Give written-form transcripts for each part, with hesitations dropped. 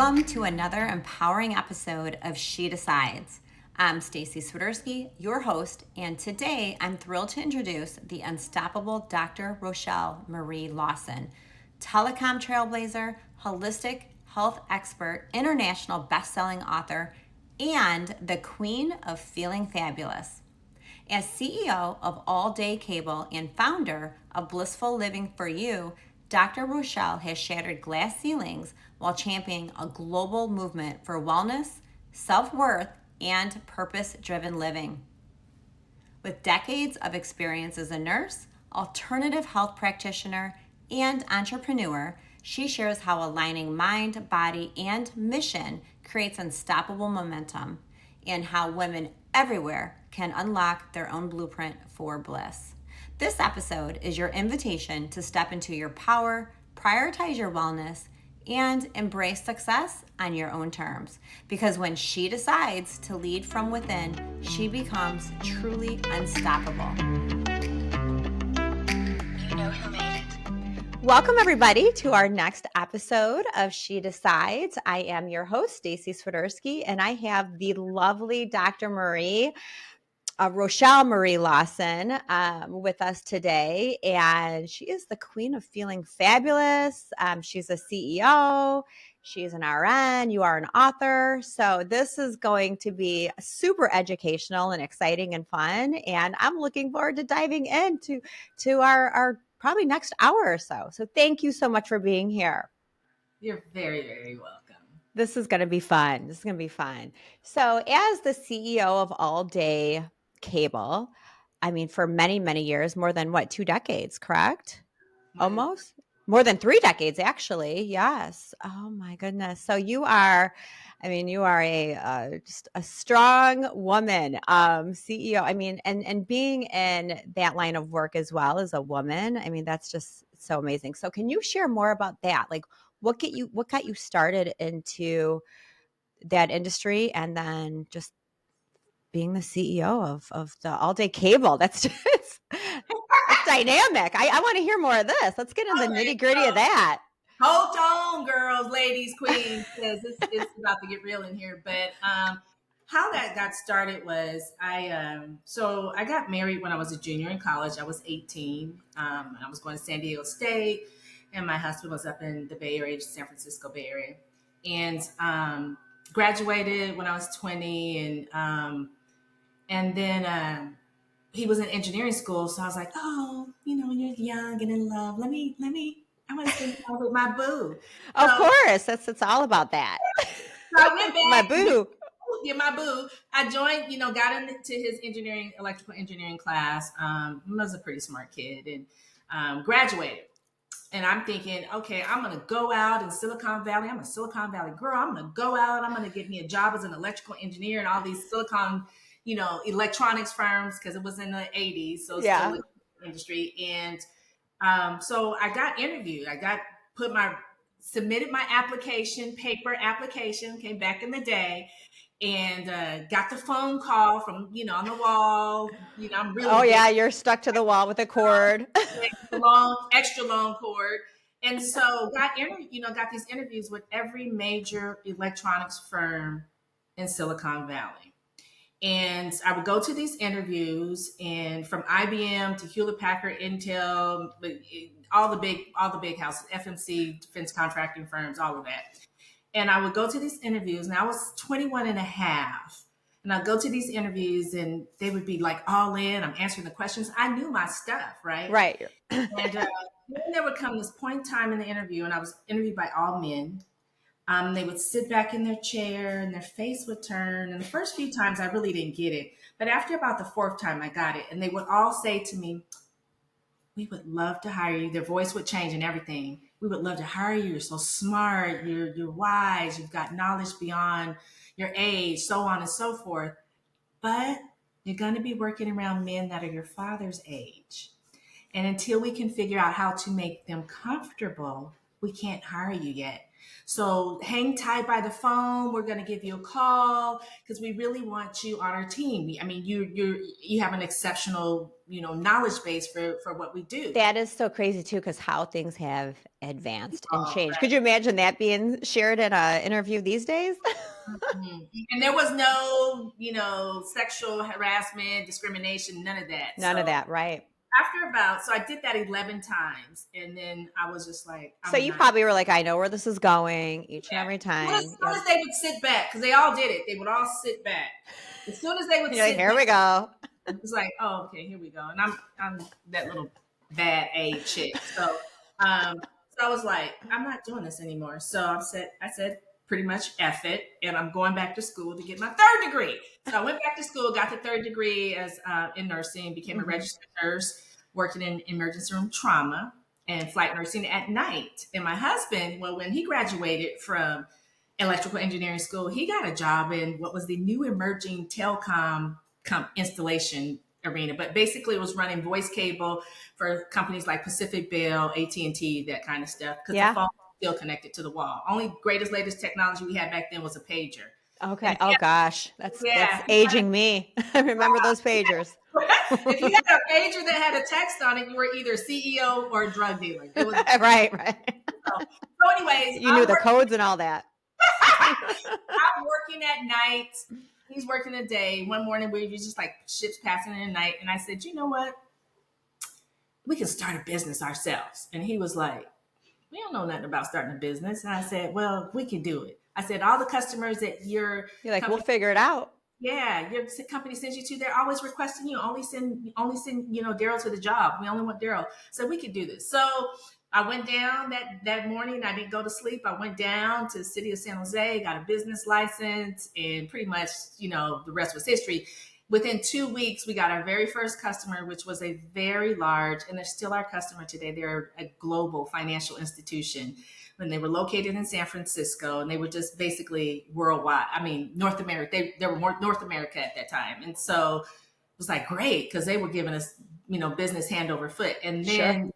Welcome to another empowering episode of She Decides. I'm Staci Swiderski, your host, and today I'm thrilled to introduce the unstoppable Dr. Rochel Marie Lawson, telecom trailblazer, holistic health expert, international best-selling author, and the queen of feeling fabulous. As CEO of All Day Cable and founder of Blissful Living for You, Dr. Rochel has shattered glass ceilings while championing a global movement for wellness, self-worth, and purpose-driven living. With decades of experience as a nurse, alternative health practitioner, and entrepreneur, she shares how aligning mind, body, and mission creates unstoppable momentum, and how women everywhere can unlock their own blueprint for bliss. This episode is your invitation to step into your power, prioritize your wellness, and embrace success on your own terms. Because when she decides to lead from within, she becomes truly unstoppable. You know who made it. Welcome, everybody, to our next episode of She Decides. I am your host, Staci Swiderski, and I have the lovely Dr. Rochel Marie Lawson with us today, and she is the queen of feeling fabulous. She's a CEO. She's an RN. You are an author. So this is going to be super educational and exciting and fun, and I'm looking forward to diving into our probably next hour or so. So thank you so much for being here. You're very, very welcome. This is going to be fun. This is going to be fun. So as the CEO of All Day Cable, I mean, for many, many years, more than 2 decades, correct? Almost more than 3 decades, actually. Yes. Oh my goodness. So you are just a strong woman, CEO. I mean, and being in that line of work as well as a woman, I mean, that's just so amazing. So can you share more about that? Like what got you started into that industry, and then just being the CEO of the All Day Cable? That's just it's dynamic. I want to hear more of this. Let's get into the nitty gritty of that. Hold on, girls, ladies, queens, because it's about to get real in here. But how that got started was I got married when I was a junior in college. I was 18. I was going to San Diego State, and my husband was up in the Bay Area, San Francisco Bay Area, and graduated when I was 20, and then he was in engineering school. So I was like, oh, you're young and in love. Let me, I want to spend time with my boo. Of course. It's all about that. So I went back. My boo. Yeah, my boo. I joined, got into his electrical engineering class. I was a pretty smart kid and graduated. And I'm thinking, okay, I'm going to go out in Silicon Valley. I'm a Silicon Valley girl. I'm going to go out. I'm going to get me a job as an electrical engineer in all these Silicon electronics firms, because it was in the 80s. So it's still in the industry. And so I got interviewed. Submitted my paper application, came back in the day, and got the phone call from, on the wall. I'm really you're stuck to the wall with a cord. extra long cord. And so got these interviews with every major electronics firm in Silicon Valley. And I would go to these interviews, and from IBM to Hewlett Packard, Intel, all the big houses, FMC, defense contracting firms, all of that. And I would go to these interviews, and I was 21 and a half. And I'd go to these interviews, and they would be like all in. I'm answering the questions. I knew my stuff, right? Right. And then there would come this point in time in the interview, and I was interviewed by all men. They would sit back in their chair and their face would turn. And the first few times I really didn't get it. But after about the 4th time I got it. And they would all say to me, we would love to hire you. Their voice would change and everything. We would love to hire you. You're so smart. You're wise. You've got knowledge beyond your age, so on and so forth. But you're going to be working around men that are your father's age. And until we can figure out how to make them comfortable, we can't hire you yet. So hang tight by the phone. We're going to give you a call because we really want you on our team. I mean, you have an exceptional, knowledge base for what we do. That is so crazy too, because how things have advanced and Oh, changed. Could you imagine that being shared in an interview these days? mhm. And there was no, sexual harassment, discrimination, none of that. None of So that, right? so I did that 11 times. And then I was just like, So I'm you not. probably were like, I know where this is going each and Yeah. every As time. soon as they would sit back, because they all did it, they would all sit back. As soon as they would You're like, sit here back, we go. it was like, oh, okay, here we go. And I'm that little bad A chick. So I was like, I'm not doing this anymore. So I said pretty much F it, and I'm going back to school to get my third degree. So I went back to school, got the third degree as in nursing, became a registered nurse, working in emergency room trauma and flight nursing at night. And my husband, well, when he graduated from electrical engineering school, he got a job in what was the new emerging telecom installation arena. But basically, it was running voice cable for companies like Pacific Bell, AT&T, that kind of stuff, because the phone was still connected to the wall. Only greatest latest technology we had back then was a pager. Okay. Oh gosh, that's Yeah. aging me. I remember those pagers. If you had a pager that had a text on it, you were either CEO or a drug dealer. It was Right. so. Anyways, You knew the codes and all that. I'm working at night. He's working a day. One morning we were just like ships passing in the night, and I said, you know what? We can start a business ourselves. And he was like, we don't know nothing about starting a business. And I said, well, we can do it. I said, all the customers that You're like, we'll figure it out. yeah, your company sends you to, they're always requesting you. Only send, Daryl to the job. We only want Daryl. So we could do this. So I went down that morning. I didn't go to sleep. I went down to the city of San Jose, got a business license, and pretty much, the rest was history. Within 2 weeks, we got our very first customer, which was a very large, and they're still our customer today. They're a global financial institution. When they were located in San Francisco, and they were just basically worldwide. I mean, North America. They were more North America at that time, and so it was like great because they were giving us, business hand over foot. And then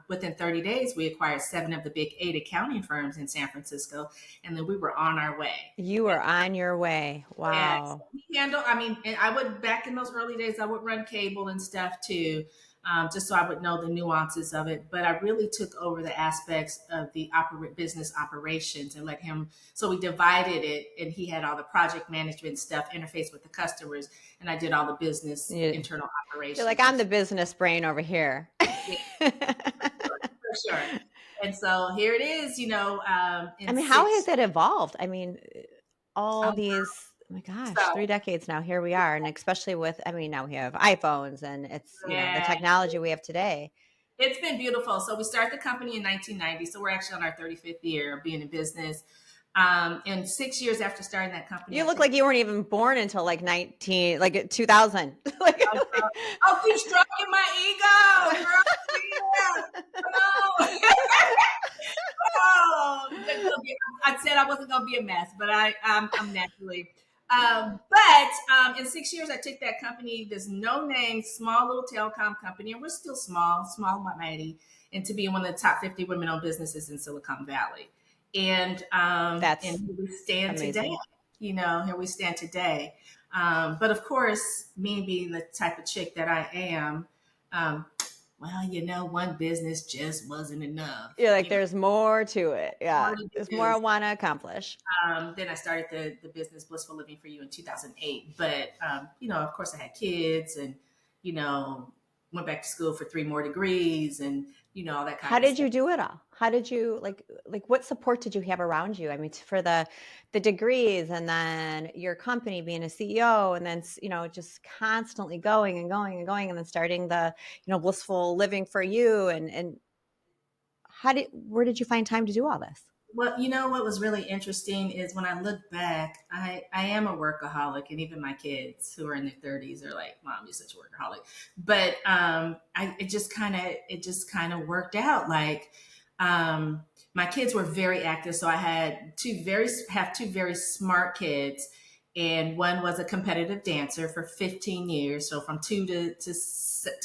within 30 days, we acquired 7 of the big 8 accounting firms in San Francisco, and then we were on our way. You were on your way. Wow. And I would, back in those early days, I would run cable and stuff too, just so I would know the nuances of it. But I really took over the aspects of the business operations and let him. So we divided it, and he had all the project management stuff, interface with the customers, and I did all the business internal operations. You're like, I'm the business brain over here. For sure. And so here it is, how has it evolved? I mean, all these, oh my gosh, 3 decades now, here we are. And especially with, now we have iPhones and it's, the technology we have today. It's been beautiful. So we started the company in 1990. So we're actually on our 35th year of being in business. And 6 years after starting that company. You look like you weren't even born until like 2000. Oh, keep stroking my ego, girl. Yeah. Oh, I said I wasn't going to be a mess, but I'm naturally. But in 6 years, I took that company, this no-name, small little telecom company, and we're still small but mighty, and to be one of the top 50 women-owned businesses in Silicon Valley. And That's and here we stand amazing. today. Here we stand today. But of course, me being the type of chick that I am, one business just wasn't enough. You're like, there's more to it. Yeah, there's more I want to accomplish. Then I started the business Blissful Living for You in 2008. But, of course, I had kids and, went back to school for 3 more degrees and, all that kind of stuff. How did you do it all? How did you, like what support did you have around you? I mean, for the degrees and then your company being a CEO and then, just constantly going and going and going and then starting the, Blissful Living for You. And where did you find time to do all this? Well, what was really interesting is when I look back, I am a workaholic, and even my kids who are in their 30s are like, "Mom, you're such a workaholic." But it just kind of worked out. Like my kids were very active, so I had two very smart kids, and one was a competitive dancer for 15 years, so from 2 to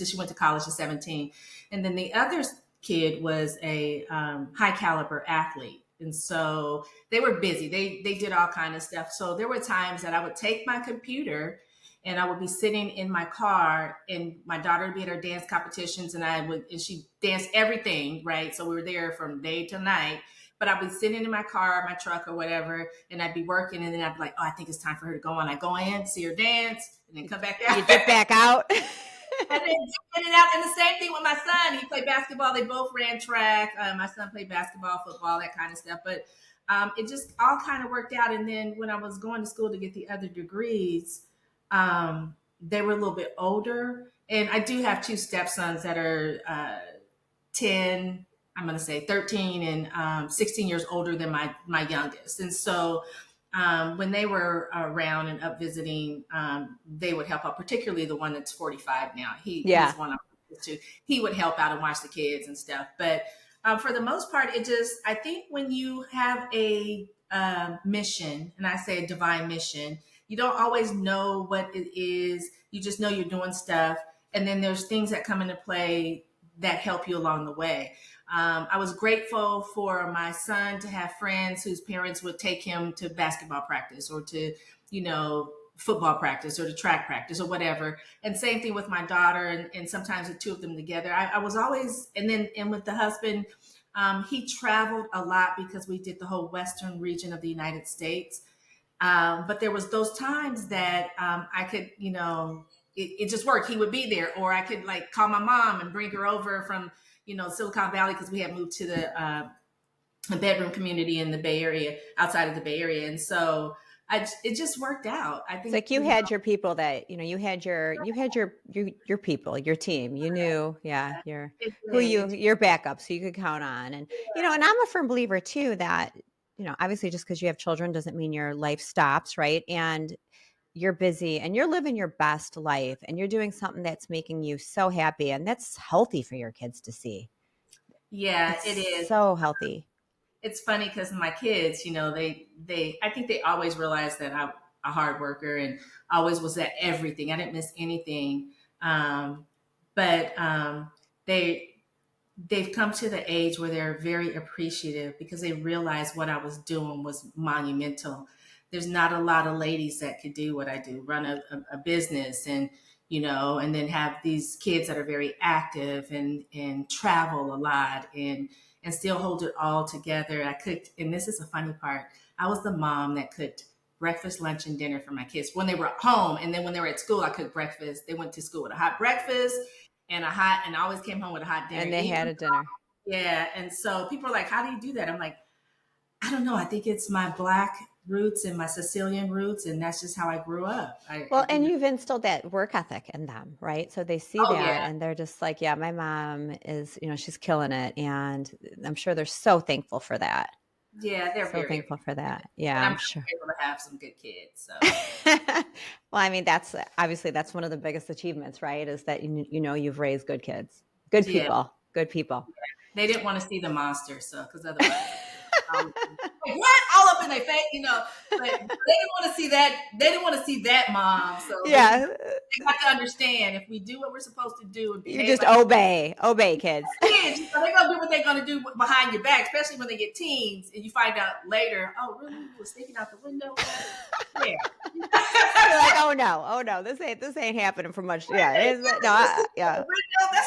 she went to college at 17, and then the other kid was a high caliber athlete. And so they were busy. They did all kind of stuff. So there were times that I would take my computer and I would be sitting in my car, and my daughter would be at her dance competitions, and she danced everything, right? So we were there from day to night. But I'd be sitting in my car, my truck, or whatever, and I'd be working, and then I'd be like, "Oh, I think it's time for her to go on." I go in, see her dance, and then come back out. You dip back out. And then in and out. And the same thing with my son. He played basketball. They both ran track. My son played basketball, football, that kind of stuff. But it just all kind of worked out. And then when I was going to school to get the other degrees, they were a little bit older. And I do have two stepsons that are 10, I'm going to say 13 and 16 years older than my youngest. And so when they were around and up visiting, they would help out, particularly the one that's 45 now. He's one of them too. He would help out and watch the kids and stuff. But for the most part, I think when you have a mission, and I say a divine mission, you don't always know what it is. You just know you're doing stuff. And then there's things that come into play that help you along the way. I was grateful for my son to have friends whose parents would take him to basketball practice or to, football practice or to track practice or whatever. And same thing with my daughter, and sometimes the two of them together. I was always, and with the husband, he traveled a lot because we did the whole Western region of the United States. But there was those times that I could, it just worked. He would be there, or I could like call my mom and bring her over from, Silicon Valley, because we had moved to the bedroom community in the Bay Area, outside of the Bay Area. And so it just worked out. I think it's like you had your people that, you had your people, your team, you knew, your backup, so you could count on. And, and I'm a firm believer too, that, obviously just because you have children doesn't mean your life stops. Right. And you're busy and you're living your best life and you're doing something that's making you so happy, and that's healthy for your kids to see. Yeah, it is so healthy. It's funny because my kids, I think they always realized that I'm a hard worker and always was at everything. I didn't miss anything. But they've come to the age where they're very appreciative because they realized what I was doing was monumental. There's not a lot of ladies that could do what I do, run a business and then have these kids that are very active and travel a lot and still hold it all together. I cooked, and this is a funny part, I was the mom that cooked breakfast, lunch, and dinner for my kids when they were at home. And then when they were at school, I cooked breakfast. They went to school with a hot breakfast and I always came home with a hot dinner. And they had a dinner. Yeah. And so people are like, how do you do that? I'm like, I don't know. I think it's my Black roots and my Sicilian roots, and that's just how I grew up. And you've instilled that work ethic in them, right? So they see and they're just like, yeah, my mom is, she's killing it, and I'm sure they're so thankful for that. Yeah, they're so very thankful for that. Yeah, and I'm sure able to have some good kids. So, well, I mean, that's one of the biggest achievements, right? Is that you've raised good kids, good people, good people. Yeah. They didn't want to see the monster, so because otherwise. What? All up in their face, but they didn't want to see that. They didn't want to see that, mom. So they have to understand if we do what we're supposed to do, and you just obey, kids. Kids, they're gonna do what they're gonna do behind your back, especially when they get teens, and you find out later, oh, really? You was sneaking out the window? Yeah. You're like, oh no, this ain't happening for much. Yeah, that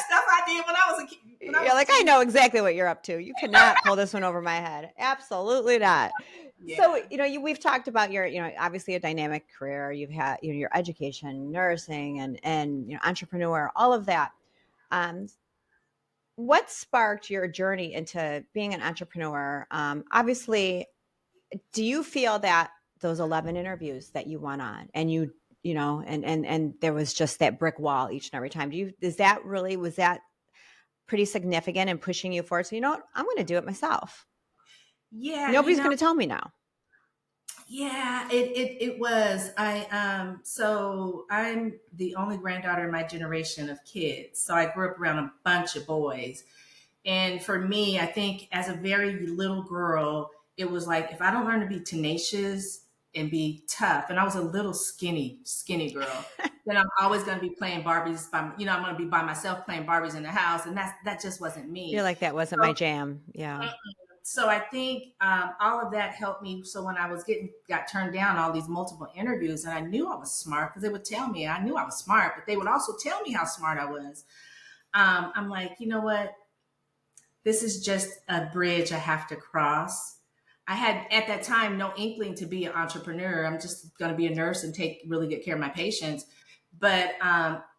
stuff I did when I was a kid. I know exactly what you're up to. You cannot pull this one over my head. Absolutely not. Yeah. So, we've talked about your, obviously a dynamic career. You've had, your education, nursing, and entrepreneur, all of that. What sparked your journey into being an entrepreneur? Obviously, do you feel that those 11 interviews that you went on and and there was just that brick wall each and every time, was that pretty significant in pushing you forward? So, I'm going to do it myself. Yeah. Nobody's going to tell me now. Yeah, it was. So I'm the only granddaughter in my generation of kids. So I grew up around a bunch of boys. And for me, I think as a very little girl, it was like, if I don't learn to be tenacious and be tough, and I was a little skinny girl, then I'm always going to be playing Barbies. I'm going to be by myself playing Barbies in the house. And that just wasn't me. You're like, that wasn't my jam. Yeah. so I think all of that helped me. So when I was got turned down all these multiple interviews, and I knew I was smart because they would tell me I knew I was smart, but they would also tell me how smart I was. I'm like, you know what? This is just a bridge I have to cross. I had at that time no inkling to be an entrepreneur. I'm just going to be a nurse and take really good care of my patients. But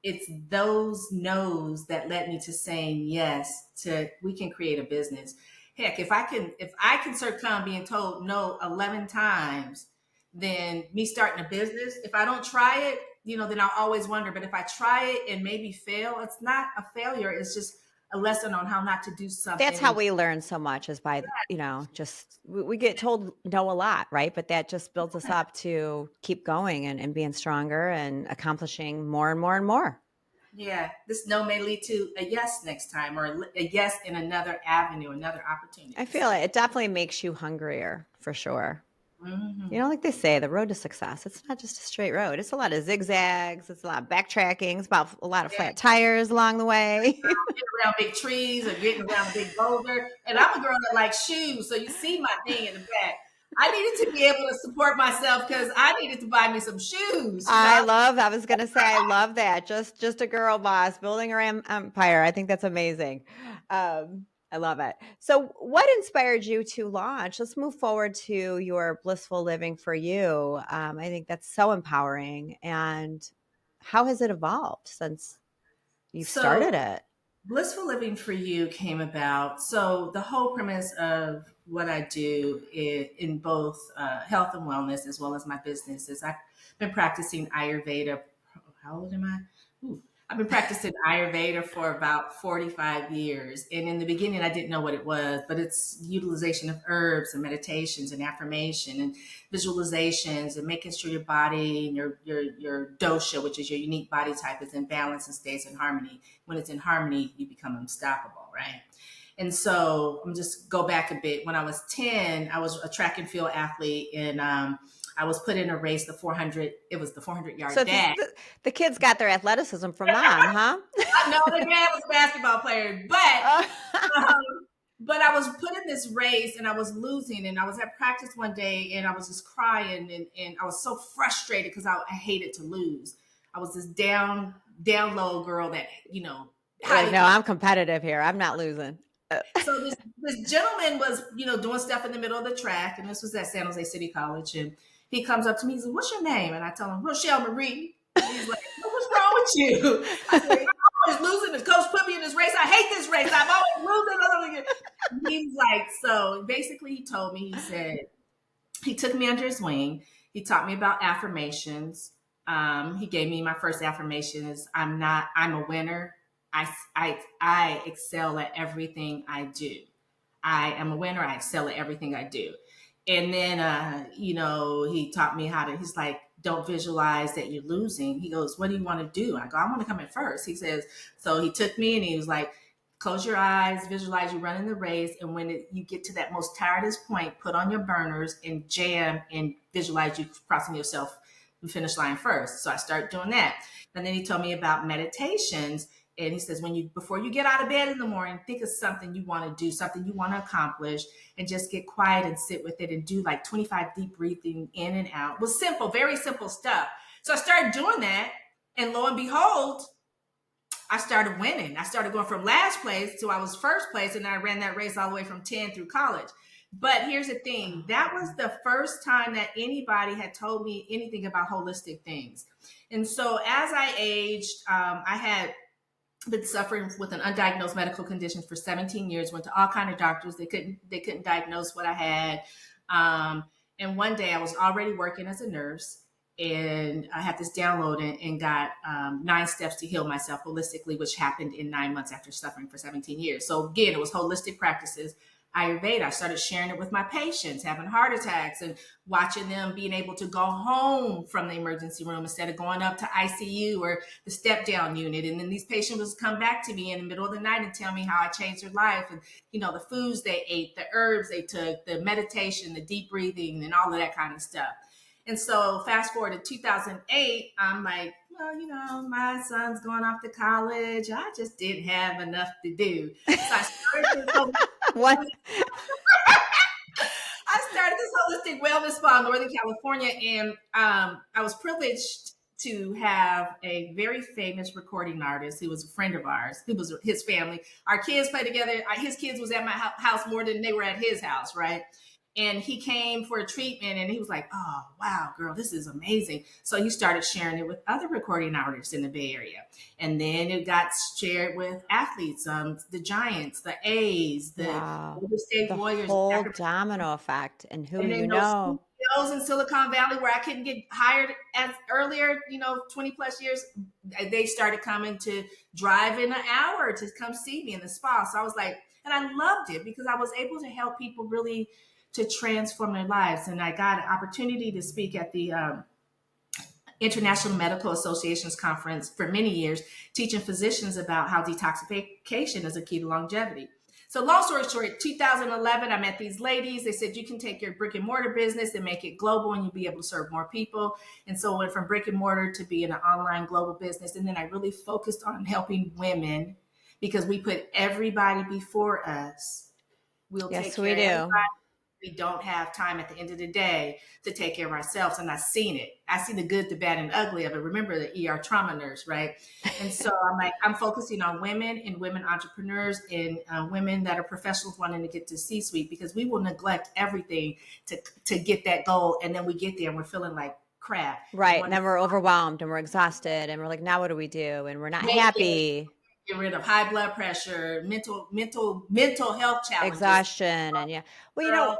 it's those no's that led me to saying yes to we can create a business. Heck, if I can succumb being told no 11 times, then me starting a business, if I don't try it, then I'll always wonder. But if I try it and maybe fail, it's not a failure. It's just a lesson on how not to do something. That's how we learn so much is by, just we get told no a lot, right? But that just builds us up to keep going and being stronger and accomplishing more and more and more. Yeah, this no may lead to a yes next time, or a yes in another avenue, another opportunity. I feel it definitely makes you hungrier for sure. Mm-hmm. Like they say, the road to success, it's not just a straight road. It's a lot of zigzags. It's a lot of backtracking. It's about a lot of flat tires along the way. Getting around big trees or getting around a big boulder. And I'm a girl that likes shoes. So you see my thing in the back. I needed to be able to support myself because I needed to buy me some shoes. I was going to say, I love that. Just a girl boss building her empire. I think that's amazing. I love it. So what inspired you to launch? Let's move forward to your Blissful Living for You. I think that's so empowering. And how has it evolved since you've started it? Blissful Living for You came about. So the whole premise of what I do in both health and wellness, as well as my business, is I've been practicing Ayurveda. How old am I? I've been practicing Ayurveda for about 45 years. And in the beginning, I didn't know what it was, but it's utilization of herbs and meditations and affirmation and visualizations and making sure your body and your dosha, which is your unique body type, is in balance and stays in harmony. When it's in harmony, you become unstoppable, right? And so I'm just go back a bit. When I was 10, I was a track and field athlete, and I was put in a race, the 400. It was the 400-yard dash. The kids got their athleticism from mom, huh? I know the dad was a basketball player, but I was put in this race and I was losing. And I was at practice one day and I was just crying and I was so frustrated because I hated to lose. I was this down low girl that no, I'm competitive here. I'm not losing. So this gentleman was, doing stuff in the middle of the track, and this was at San Jose City College, and he comes up to me, he's like, "What's your name?" And I tell him, "Rochel Marie." And he's like, "What's wrong with you?" I said, "I'm always losing. This coach put me in this race. I hate this race. I'm always losing." He's like, so basically he told me, he said, he took me under his wing. He taught me about affirmations. He gave me my first affirmation is, I'm a winner. I excel at everything I do. I am a winner. I excel at everything I do. And then, he taught me he's like, don't visualize that you're losing. He goes, what do you want to do? I go, I want to come in first. He says, so he took me and he was like, close your eyes, visualize you running the race. And when you get to that most tiredest point, put on your burners and jam and visualize you crossing yourself the finish line first. So I started doing that. And then he told me about meditations. And he says, before you get out of bed in the morning, think of something you want to do, something you want to accomplish, and just get quiet and sit with it and do like 25 deep breathing in and out. It was simple, very simple stuff. So I started doing that. And lo and behold, I started winning. I started going from last place to I was first place. And I ran that race all the way from 10 through college. But here's the thing. That was the first time that anybody had told me anything about holistic things. And so as I aged, I had been suffering with an undiagnosed medical condition for 17 years, went to all kinds of doctors. They couldn't diagnose what I had. And one day I was already working as a nurse and I had this download and got 9 steps to heal myself holistically, which happened in 9 months after suffering for 17 years. So again, it was holistic practices. Ayurveda. I started sharing it with my patients, having heart attacks and watching them being able to go home from the emergency room instead of going up to ICU or the step down unit. And then these patients would come back to me in the middle of the night and tell me how I changed their life and, the foods they ate, the herbs they took, the meditation, the deep breathing and all of that kind of stuff. And so fast forward to 2008, I'm like, well, my son's going off to college. I just didn't have enough to do. So I started to go. What? holistic wellness spa in Northern California, and I was privileged to have a very famous recording artist who was a friend of ours. Who was his family. Our kids played together. His kids was at my house more than they were at his house, right? And he came for a treatment, and he was like, "Oh, wow, girl, this is amazing." So he started sharing it with other recording artists in the Bay Area, and then it got shared with athletes, the Giants, the A's, the Wow. Golden State The Warriors, whole domino effect and who and you then those know. CEOs in Silicon Valley where I couldn't get hired as earlier, 20 plus years, they started coming to drive in an hour to come see me in the spa. So I was like, and I loved it because I was able to help people really to transform their lives. And I got an opportunity to speak at the International Medical Association's conference for many years, teaching physicians about how detoxification is a key to longevity. So long story short, 2011, I met these ladies. They said, you can take your brick and mortar business and make it global and you'll be able to serve more people. And so I went from brick and mortar to being an online global business. And then I really focused on helping women because we put everybody before us. We'll take Yes, care we of everybody. do. We don't have time at the end of the day to take care of ourselves. And I've seen it. I see the good, the bad, and ugly of it. Remember the ER trauma nurse, right? And so I'm focusing on women and women entrepreneurs and women that are professionals wanting to get to C-suite because we will neglect everything to get that goal. And then we get there and we're feeling like crap. Right. And then we're overwhelmed and we're exhausted and we're like, now what do we do? And we're not happy. Get rid of high blood pressure, mental health challenges. Exhaustion. And yeah. Well, Girl,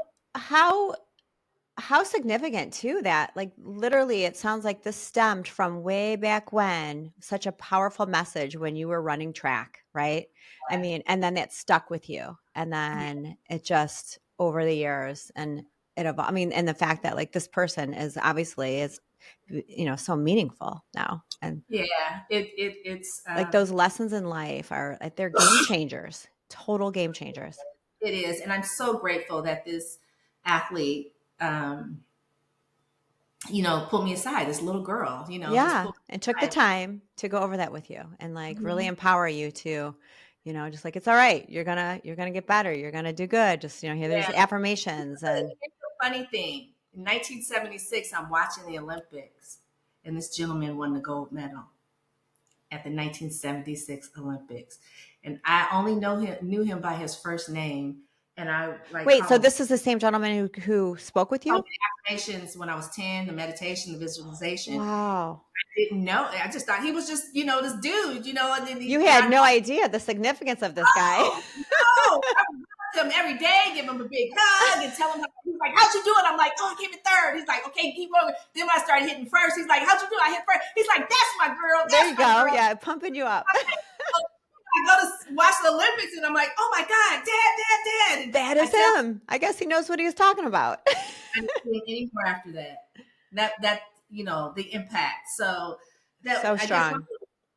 how significant too that like literally it sounds like this stemmed from way back when, such a powerful message when you were running track, right? I mean, and then it stuck with you and then it just over the years and it evolved. I mean, and the fact that like this person is obviously is so meaningful now and yeah, it's like those lessons in life are like they're game changers, total game changers. it is, and I'm so grateful that this athlete, pulled me aside. This little girl, just Yeah, pulled and took me the aside. time to go over that with you and like really Mhm. empower you to, just like it's all right. You're gonna get better. You're gonna do good. Just here there's Yeah. affirmations and Here's the funny thing. In 1976, I'm watching the Olympics, and this gentleman won the gold medal at the 1976 Olympics, and I only knew him by his first name, and I like wait. call So him this is the same gentleman who spoke with told you? me the affirmations when I was 10, the meditation, the visualization. Wow, Didn't know. I just thought he was just, this dude, and then you and had I no idea the significance of this guy. know, no, I would hug him every day, give him a big hug, and tell him he's like, "How'd you do it?" I'm like, "Oh, I came in third." He's like, "Okay, keep going." Then when I started hitting first, he's like, "How'd you do it?" I hit first. He's like, "That's my girl. There That's you my go. girl." Yeah, pumping you up. I go to watch the Olympics, and I'm like, "Oh my god, dad!" And That I is tell him. I guess he knows what he was talking about. I didn't do it anymore after that. That the impact. So that So I guess strong.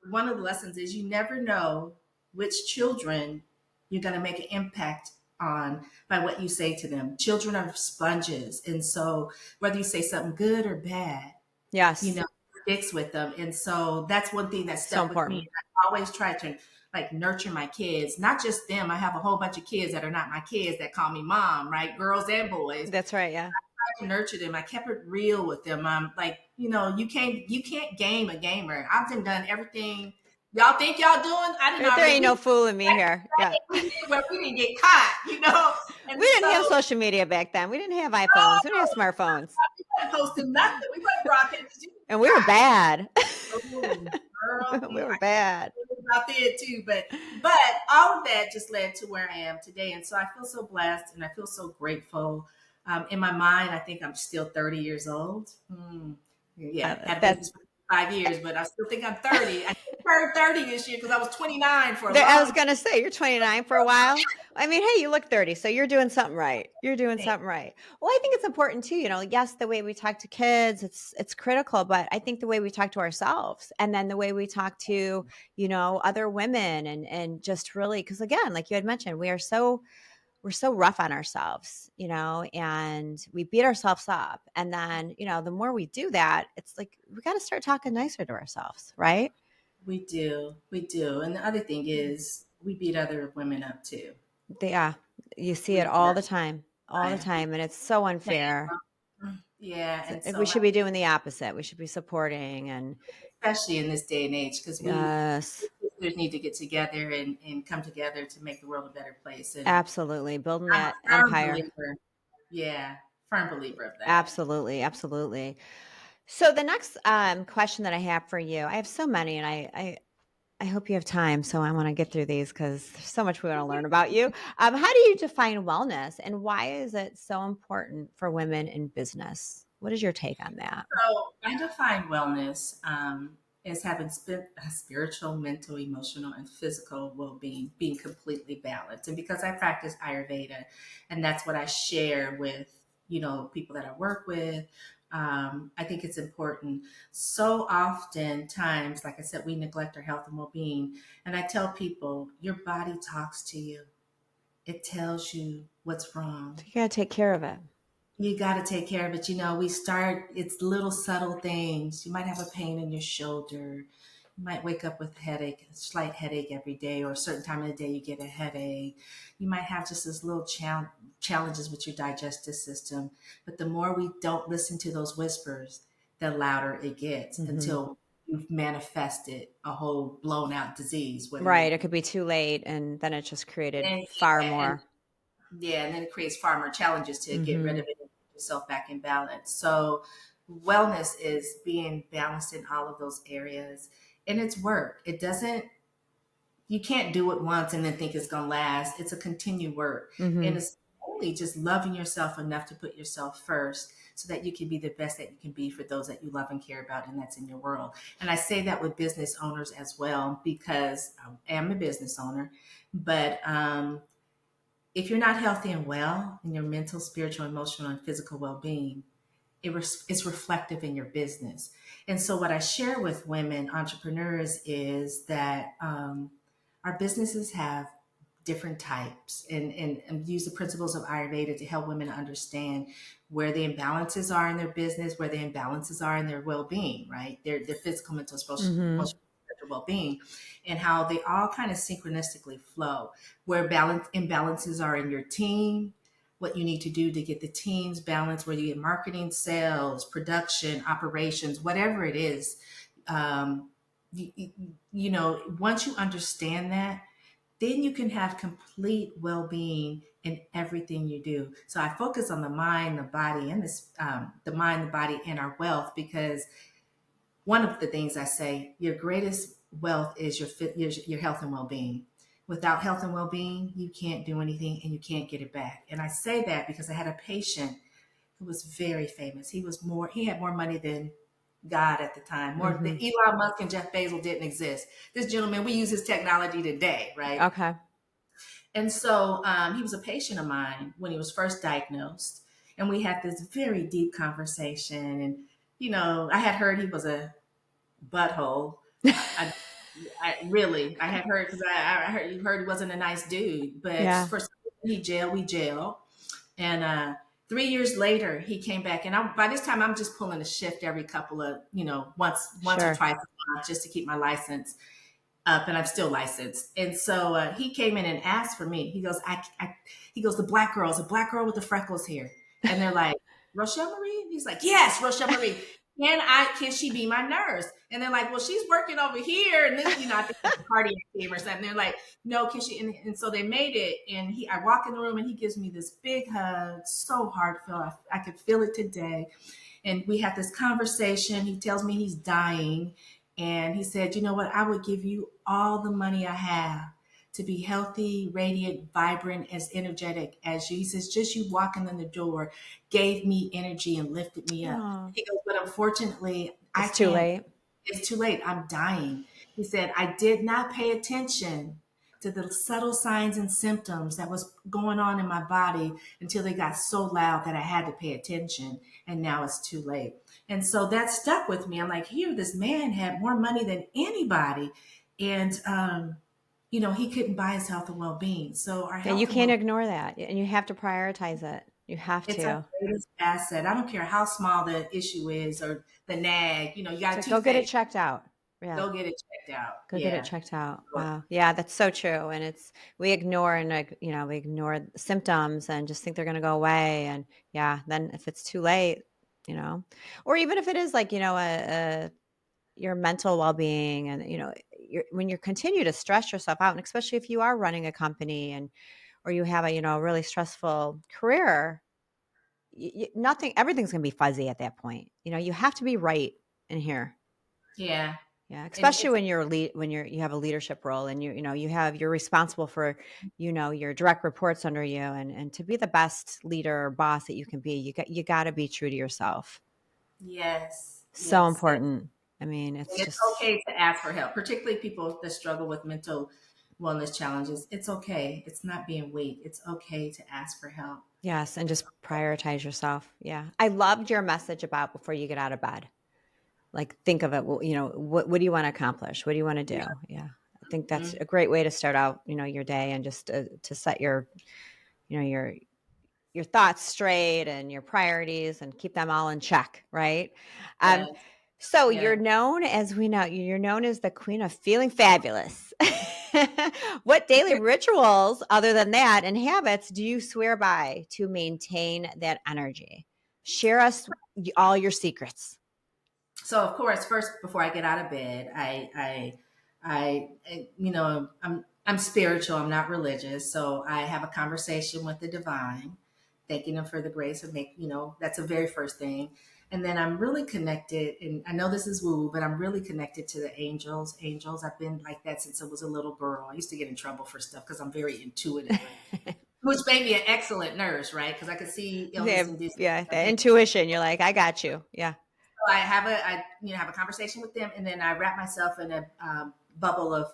one of the lessons is you never know which children you're going to make an impact on by what you say to them. Children are sponges, and so whether you say something good or bad, you Yes, know, sticks with them. And so that's one thing that so stuck with me. important. I always try to like nurture my kids, not just them. I have a whole bunch of kids that are not my kids that call me mom, right? Girls and boys. That's right. Yeah. I nurtured them. I kept it real with them. I'm like, you can't game a gamer. I've done everything y'all think y'all doing. I didn't There already. ain't no fooling me here. Yeah. We did where we didn't get caught. And We didn't have so social media back then. We didn't have iPhones. We didn't have smartphomes. we wasn't posting nothing. We wasn't broadcasting. And we were bad. Oh, girl, We were I bad. out there too, but all of that just led to where I am today, and so I feel so blessed and I feel so grateful. In my mind, I think I'm still 30 years old. Yeah, had That's babies for 5 years, but I still think I'm 30. I turned 30 this year because I was 29 for a I long was going to say, you're 29 for a while. I mean, hey, you look 30, so you're doing something right. You're doing time. something right. Well, I think it's important too, yes, the way we talk to kids, it's critical, but I think the way we talk to ourselves and then the way we talk to, other women and just really cuz again, like you had mentioned, we're so rough on ourselves, and we beat ourselves up. And then, the more we do that, it's like we got to start talking nicer to ourselves, right? We do, and the other thing is we beat other women up too. Yeah, you see We it beat all up the time, all the time, and it's so unfair. Yeah, and We so should be doing the opposite. We should be supporting and especially in this day and age, because we yes, sisters need to get together and come together to make the world a better place. And absolutely building I'm a that firm empire. believer. Yeah, firm believer of that. Absolutely, absolutely. So the next question that I have for you, I have so many, and I hope you have time. So I want to get through these because there's so much we want to learn about you. How do you define wellness, and why is it so important for women in business? What is your take on that? So I define wellness as having spiritual, mental, emotional, and physical well-being, being completely balanced. And because I practice Ayurveda, and that's what I share with people that I work with, I think it's important. So oftentimes, like I said, we neglect our health and well-being. And I tell people, your body talks to you. It tells you what's So wrong. you got to take care of it. You got to take care of it. It's little subtle things. You might have a pain in your shoulder. You might wake up with a headache, a slight headache every day, or a certain time of the day you get a headache. You might have just this little challenges with your digestive system. But the more we don't listen to those whispers, the louder it gets Hmm. until you've manifested a whole blown out disease, whether Right. it It could be too late, and then it just created and, far yeah, and more. yeah, and then it creates far more challenges to get rid Hmm. of it and put yourself back in balance. So wellness is being balanced in all of those areas. And it's work. It doesn't You can't do it once and then think it's gonna last. It's a continued work. And Hmm. it's only just loving yourself enough to put yourself first so that you can be the best that you can be for those that you love and care about and that's in your world. And I say that with business owners as well, because I am a business owner, but if you're not healthy and well in your mental, spiritual, emotional, and physical well-being, it's reflective in your business. And so, what I share with women entrepreneurs is that our businesses have different types, and use the principles of Ayurveda to help women understand where the imbalances are in their business, where the imbalances are in their well-being, right? Their physical, mental, social, Hmm. emotional, spiritual well-being, and how they all kind of synchronistically flow. Where imbalances are in your team, what you need to do to get the teams balanced, whether you get marketing, sales, production, operations, whatever it is. Um, Once you understand that, then you can have complete well-being in everything you do. So I focus on the mind, the body, and the mind, the body, and our wealth, because one of the things I say, your greatest wealth is your health and well-being. Without health and well-being, you can't do anything and you can't get it back. And I say that because I had a patient who was very famous. He had more money than God at the time. More than Hmm. Elon Musk and Jeff Bezos didn't exist. This gentleman, we use his technology today, right? Okay. And so he was a patient of mine when he was first diagnosed. And we had this very deep conversation. And, I had heard he was a butthole. I, I had heard, because I heard he wasn't a nice dude, but Yeah. for some reason we jail. And 3 years later, he came back, and by this time I'm just pulling a shift every couple of, once or Sure. twice a month, just to keep my license up, and I'm still licensed. And so he came in and asked for me. He goes, he goes, the black girl is a black girl with the freckles here, and they're like, Rochel Marie. He's like, yes, Rochel Marie. Can she be my nurse? And they're like, well, she's working over here, and this, I think it's a cardiac team or something. They're like, no, can she? And so they made it, and I walk in the room, and he gives me this big hug, so heartfelt. I could feel it today. And we had this conversation. He tells me he's dying. And he said, you know what? I would give you all the money I have to be healthy, radiant, vibrant, as energetic as you. He says, just you walking in the door gave me energy and lifted me up. Oh, He goes, but unfortunately, I it's too can't. late. It's too late. I'm dying. He said, I did not pay attention to the subtle signs and symptoms that was going on in my body until they got so loud that I had to pay attention. And now it's too late. And so that stuck with me. I'm like, here, this man had more money than anybody. And, he couldn't buy his health and well-being. So our Yeah, you health and can't well, ignore that, and you have to prioritize it. You have it's our to. greatest asset. I don't care how small the issue is or the nag. You got It's a like, go get it toothache. checked out. Yeah. Go get it checked out. Go get it Yeah. checked out. Wow. Yeah, that's so true. And we ignore and we ignore symptoms and just think they're going to go away. And yeah, then if it's too late, or even if it is like, your mental well-being and, when you continue to stress yourself out, and especially if you are running a company or you have a really stressful career, everything's going to be fuzzy at that point. You have to be right in here. Yeah. Yeah, And especially when you have a leadership role and you're responsible for your direct reports under you, and to be the best leader or boss that you can be, you got to be true to yourself. yes, So yes. important. I mean, And it's it's just okay to ask for help, particularly people that struggle with mental wellness challenges. It's okay. It's not being weak. It's okay to ask for help. yes, and It's just prioritize yourself. Yeah, I loved your message about before you get out of bed. Like, think of it. Well, what do you want to accomplish? What do you want to do? yeah. Yeah, I think that's Mhm. a great way to start out. Your day, and just to set your thoughts straight and your priorities and keep them all in check, right? Um, Yes. so Yeah. you're known as the queen of feeling fabulous. What daily rituals other than that and habits do you swear by to maintain that energy? Share us all your secrets. So of course, first before I get out of bed, I'm spiritual. I'm not religious, so I have a conversation with the divine, thanking him for the grace of that's the very first thing. And then I'm really connected, and I know this is woo, but I'm really connected to the angels. Angels, I've been like that since I was a little girl. I used to get in trouble for stuff because I'm very intuitive, which made me an excellent nurse, right? Because I could see illness Yeah, and disease. yeah, the intuition. You're like, I got you. Yeah. So I have a conversation with them, and then I wrap myself in a bubble of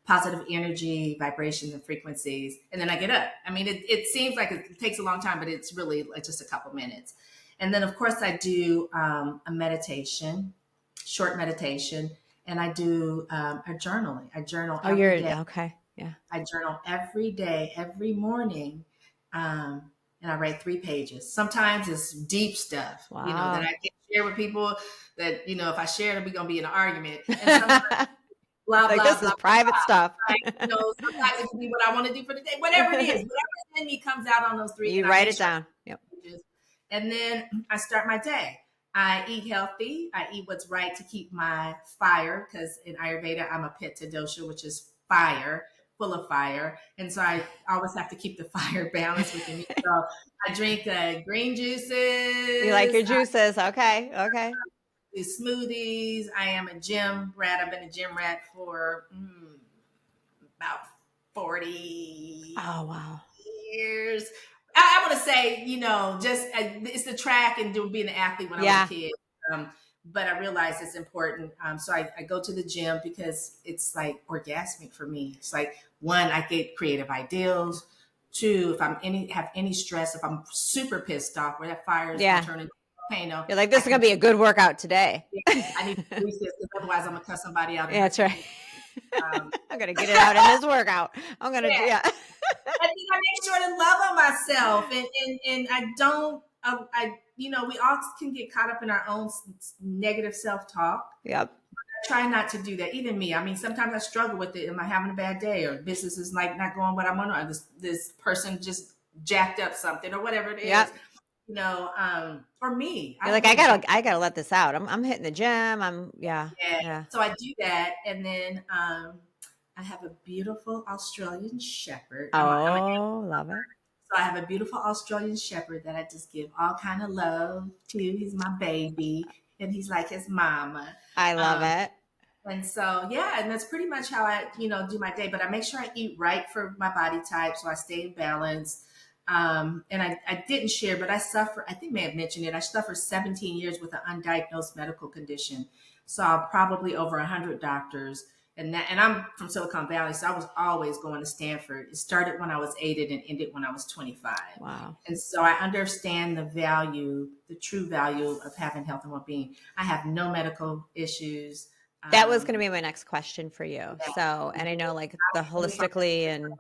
positive energy, vibrations, and frequencies, and then I get up. I mean, it seems like it takes a long time, but it's really like just a couple minutes. And then, of course, I do a meditation, short meditation, and I do a journaling. I journal Oh, every you're day. okay. Yeah. I journal every day, every morning, and I write 3 pages. Sometimes it's deep stuff, that I Wow. can share with people. That if I share it, we're gonna be in an argument. And sometimes blah Like, blah this blah is blah. private stuff. Right? Sometimes it can be what I want to do for the day. Whatever it is, whatever is in me comes out on those three, You and I write make it sure. down. Yep. And then I start my day. I eat healthy. I eat what's right to keep my fire, because in Ayurveda, I'm a pitta dosha, which is fire, full of fire. And so I always have to keep the fire balanced within me. So I drink green You like juices, your I juices. Okay. Okay. do smoothies. I am a gym rat. I've been a gym rat for about 40 Oh, wow. years. I want to say, just it's the track and being an athlete when I was a Yeah. kid. But I realize it's important. So I go to the gym because it's like orgasmic for me. It's like, one, I get creative ideas. Two, if have any stress, if I'm super pissed off, where that fire is going to Yeah. turn into a volcano, You're like, I this is going can. to be a good workout today. I need to release this because otherwise I'm gonna cuss somebody out and Yeah, hurt that's right. somebody. Um, I'm going to get it out in this workout. I'm going to do, yeah, yeah. and then I make sure to love on myself, and I don't. We all can get caught up in our own negative self talk. Yep. I try not to do that. Even me. I mean, sometimes I struggle with it. Am I having a bad day, or business is like not going what I want, or this person just jacked up something, or whatever it is. Yep. Or me. You're I like, really don't. I gotta let this out. I'm hitting the gym. Yeah. Yeah. So I do that, and then I have a beautiful Australian Shepherd. I'm a Oh, love it. So I have a beautiful Australian Shepherd that I just give all kind of love to. He's my baby, and he's like his mama. I love Um, it. and so, yeah, and that's pretty much how I, do my day. But I make sure I eat right for my body type, so I stay in balance. And I didn't share, but I think I may have mentioned it. I suffered 17 years with an undiagnosed medical condition. Saw probably over 100 doctors. And I'm from Silicon Valley, so I was always going to Stanford. It started when I was 8 and ended when I was 25. Wow. And so I understand the true value of having health and well-being. I have no medical issues. That was going to be my next question for you. Yeah, So, and I know like the holistically and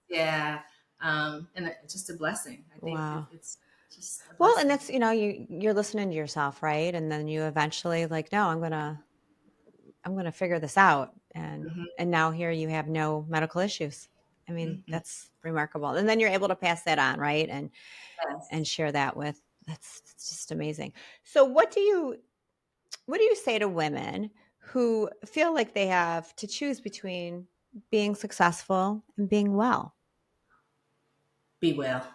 yeah, and it's just a blessing. I think wow. it's just a Well, and blessing. that's, you're listening to yourself, right? And then you eventually like, no, I'm going to I'm going to figure this out. And Mm-hmm. now here you have no medical issues. I mean, Mm-hmm. that's remarkable. And then you're able to pass that on, right? And Yes. share that with, that's just amazing. So what do you say to women who feel like they have to choose between being successful and being well? Be well.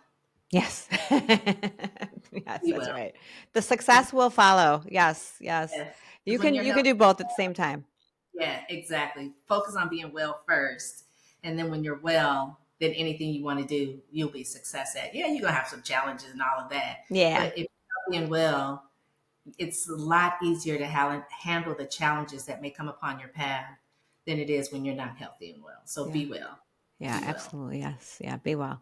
Yes. Yes, Be that's well. right. The success will follow. Yes, yes. Yes. You Because when can you're you can healthy, do both at the same time. yeah, exactly. Focus on being well first. And then when you're well, then anything you want to do, you'll be success at. Yeah, you're going to have some challenges and all of that. Yeah. But if you're healthy and well, it's a lot easier to handle the challenges that may come upon your path than it is when you're not healthy and well. So Yeah. be well. Yeah, Be well. absolutely. Yes. Yeah, be well.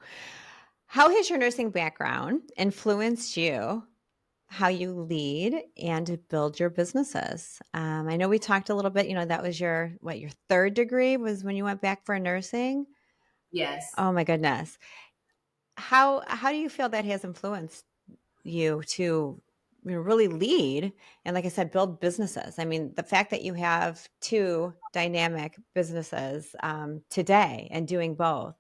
How has your nursing background influenced you, how you lead and build your businesses? I know we talked a little bit, that was your third degree was when you went back for nursing. Yes. Oh my goodness. How do you feel that has influenced you to really lead and, like I said, build businesses? I mean, the fact that you have two dynamic businesses today and doing both.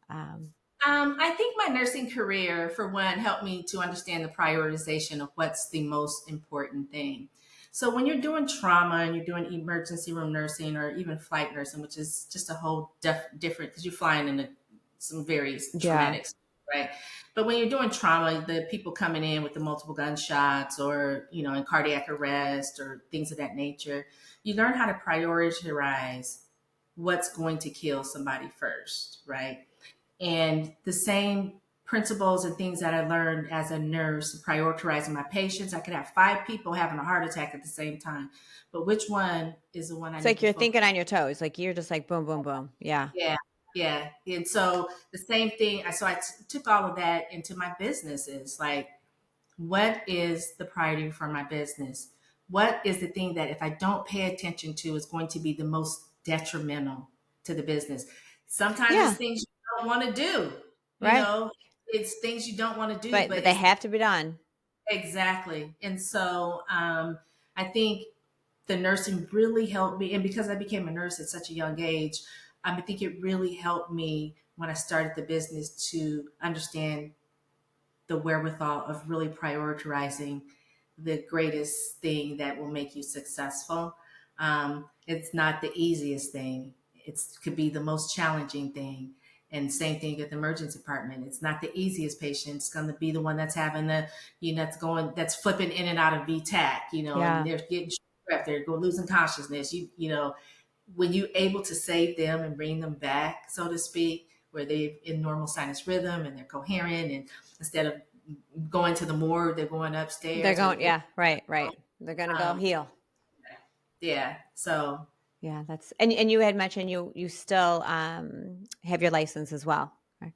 Um, I think my nursing career, for one, helped me to understand the prioritization of what's the most important thing. So when you're doing trauma and you're doing emergency room nursing or even flight nursing, which is just a whole different because you're flying in some very yeah. traumatic, right? But when you're doing trauma, the people coming in with the multiple gunshots or in cardiac arrest or things of that nature, you learn how to prioritize what's going to kill somebody first, right? And the same principles and things that I learned as a nurse, prioritizing my patients. I could have 5 people having a heart attack at the same time, but which one is the one I It's need like to you're focus? thinking on your toes. Like you're just like boom, boom, boom. Yeah. Yeah, yeah. And so the same thing. So I took all of that into my businesses. Like, what is the priority for my business? What is the thing that if I don't pay attention to is going to be the most detrimental to the business? Sometimes it's Yeah. things you don't want to do, you Right. know, it's things you don't want to do, But but they it's have to be done. exactly. And so I think the nursing really helped me. And because I became a nurse at such a young age, I think it really helped me when I started the business to understand the wherewithal of really prioritizing the greatest thing that will make you successful. It's not the easiest thing. It could be the most challenging thing. And same thing with the emergency department. It's not the easiest patient. It's going to be the one that's having that's flipping in and out of VTAC, and Yeah. they're getting stressed, they're going losing consciousness. When you're able to save them and bring them back, so to speak, where they're in normal sinus rhythm and they're coherent, and instead of going to the morgue, they're going They're upstairs or going, yeah, right, right. They're going to go um, heal. yeah. So Yeah, and you had mentioned you still have your license as well. Right?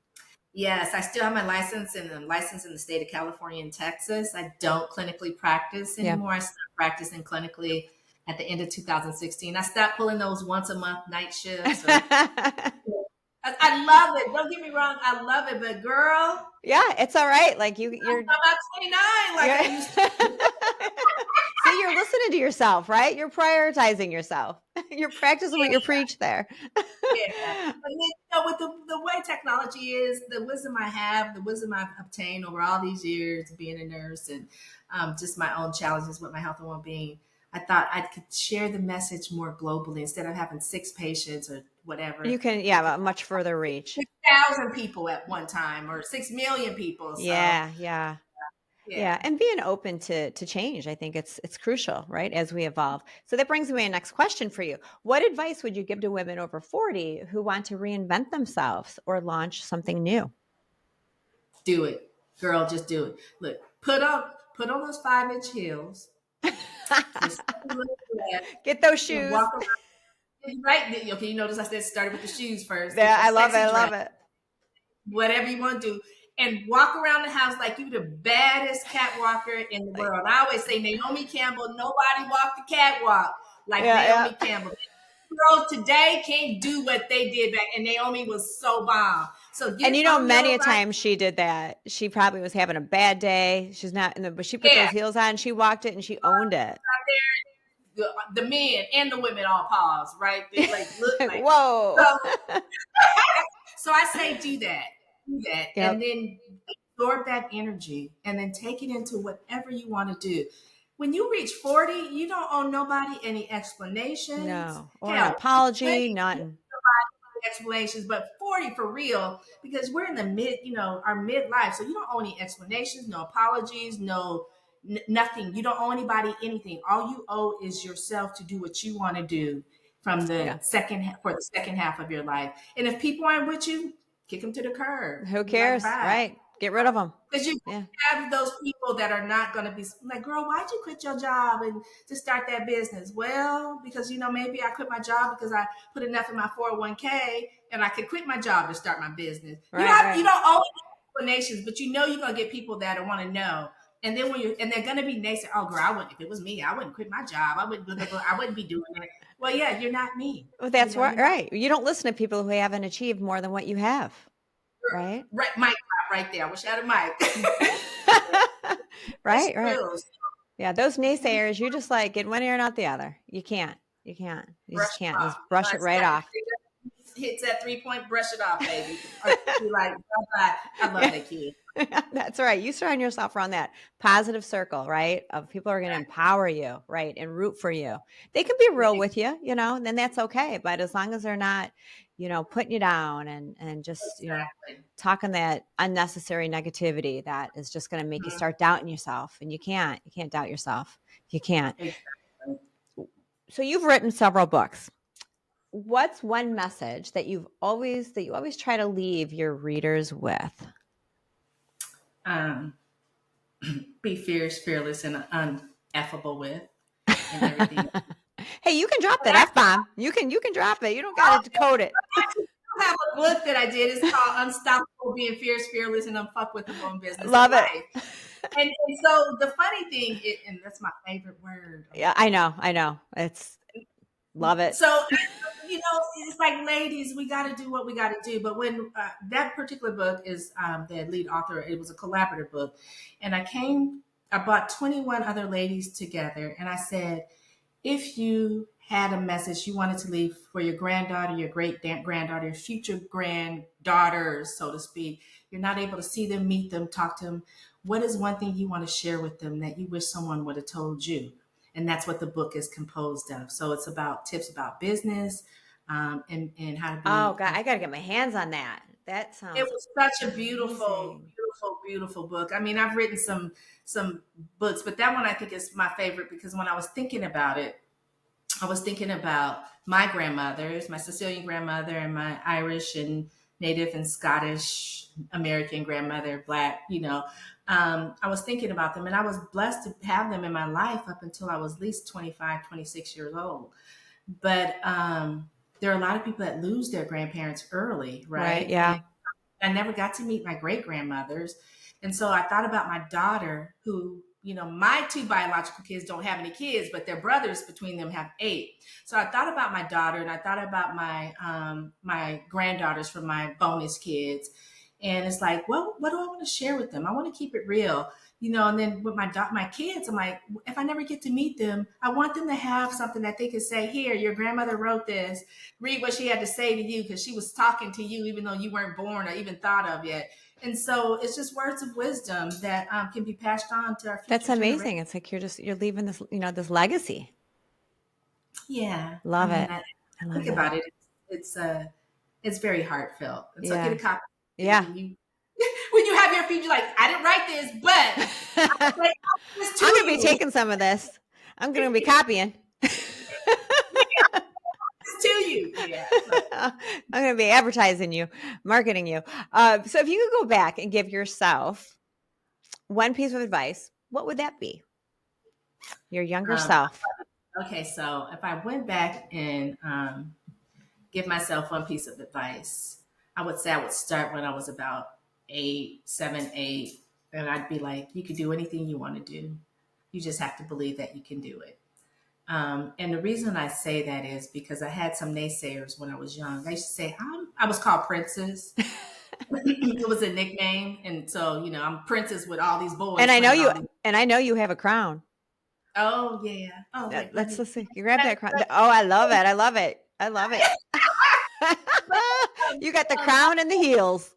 yes, I still have my license and I'm licensed in the state of California and Texas. I don't clinically practice Yeah. anymore. I stopped practicing clinically at the end of 2016. I stopped pulling those once a month night shifts or I love it. Don't get me wrong, I love it, but girl, Yeah, it's all right. Like I'm not 29 like you're I used to. See, you're listening to yourself, right? You're prioritizing yourself. You're practicing what you preach there. Yeah. But then, with the way technology is, the wisdom I have, the wisdom I've obtained over all these years of being a nurse and just my own challenges with my health and well-being, I thought I could share the message more globally instead of having 6 patients or whatever. You can, I could yeah, a much further reach. 6,000 people at one time or 6 million people. So Yeah, yeah. yeah, Yeah, and being open to change, I think it's crucial, right? As we evolve. So that brings me to my next question for you. What advice would you give to women over 40 who want to reinvent themselves or launch something new? do it, girl. Just do it. Look, put on those 5-inch heels. Just Get those and shoes. walk around. Right. Okay, you notice I said started with the shoes first. Get Yeah, that I love it. sexy I dress, love it. whatever you want to do, and walk around the house like you the baddest catwalker in the world. I always say Naomi Campbell, nobody walked the catwalk like Yeah, yeah. Naomi Campbell. Girls today can't do what they did back, and Naomi was so bomb. So And get on many your a right. time she did that. She probably was having a bad day. She's not in the, but she put Yeah, those heels on. She walked it and she owned it. the men and the women all pause, right? They like look like Whoa. so, so I say do that. Yep. And then absorb that energy and then take it into whatever you want to do. When you reach 40, you don't owe nobody any explanations. No. Or an Hell, apology, nothing. explanations, but 40 for real, because we're in the our midlife. So you don't owe any explanations, no apologies, nothing. You don't owe anybody anything. All you owe is yourself to do what you want to do from the second half of your life. And if people aren't with you, kick them to the curb. Who cares? Like, right. Get rid of them. Because you have those people that are not going to be like, girl, why'd you quit your job and to start that business? Well, because, maybe I quit my job because I put enough in my 401k and I could quit my job to start my business. You don't owe any explanations, but you're going to get people that want to know. And then they're going to be naysaying, oh, girl, if it was me, I wouldn't quit my job. I wouldn't be doing it. Well, yeah, you're not me. Well, that's right. You don't listen to people who haven't achieved more than what you have. Right. Right. Mic right there. I wish I had a mic. Right. Yeah. Those naysayers, you just like get one ear and out the other. You can't. You just can't. Just brush it right off. Hits that 3-point, brush it off, baby. Be like, I love that kid. That's right. You surround yourself around that positive circle, right? Of people who are going to empower you, right? And root for you. They can be real with you, and then that's okay. But as long as they're not, putting you down and just, talking that unnecessary negativity that is just going to make you start doubting yourself. And you can't doubt yourself. You can't. Exactly. So you've written several books. What's one message that you always try to leave your readers with? Be fierce, fearless, and unaffable with, and everything. Hey, you can drop that F-bomb. You can drop it. You don't got to decode it. I have a book that I did. It's called Unstoppable: Being Fierce, Fearless, and Unfuckwithable in Business. Love it. And so the funny thing, and that's my favorite word. Yeah, I know. Love it. So, it's like, ladies, we got to do what we got to do. But when that particular book is the lead author, it was a collaborative book. And I brought 21 other ladies together. And I said, if you had a message you wanted to leave for your granddaughter, your great granddaughter, your future granddaughters, so to speak, you're not able to see them, meet them, talk to them. What is one thing you want to share with them that you wish someone would have told you? And that's what the book is composed of. So it's about tips about business and how to be. Oh, God, I got to get my hands on that. That sounds. It was such a beautiful book. I mean, I've written some books, but that one I think is my favorite because when I was thinking about it, I was thinking about my grandmothers, my Sicilian grandmother and my Irish and Native and Scottish American grandmother, Black, I was thinking about them and I was blessed to have them in my life up until I was at least 25, 26 years old. But there are a lot of people that lose their grandparents early, right? Yeah. And I never got to meet my great grandmothers. And so I thought about my daughter who, my 2 biological kids don't have any kids, but their brothers between them have 8. So I thought about my daughter and I thought about my granddaughters from my bonus kids. And it's like, well, what do I want to share with them? I want to keep it real, and then with my kids, I'm like, if I never get to meet them, I want them to have something that they could say, here, your grandmother wrote this, read what she had to say to you because she was talking to you, even though you weren't born or even thought of yet. And so it's just words of wisdom that can be passed on to our future. That's amazing. It's like you're leaving this, this legacy. Yeah. Love it. I think about it. It's very heartfelt. And so Yeah. get a copy. Yeah. When you have your feet, you're like, I didn't write this, but I'm going to be taking some of this. I'm going to be copying. To you. Yeah. I'm going to be advertising you, marketing you. So if you could go back and give yourself one piece of advice, what would that be? Your younger self. Okay. So if I went back and give myself one piece of advice, I would say I would start when I was about 7, 8. And I'd be like, you can do anything you want to do. You just have to believe that you can do it. And the reason I say that is because I had some naysayers when I was young. I used to say, I was called Princess. It was a nickname. And so, I'm Princess with all these boys. And I know you have a crown. Oh yeah. Oh wait, let Let's me. see. You grab that crown. Oh, I love it. I love it. I love it. You got the Um, crown and the heels.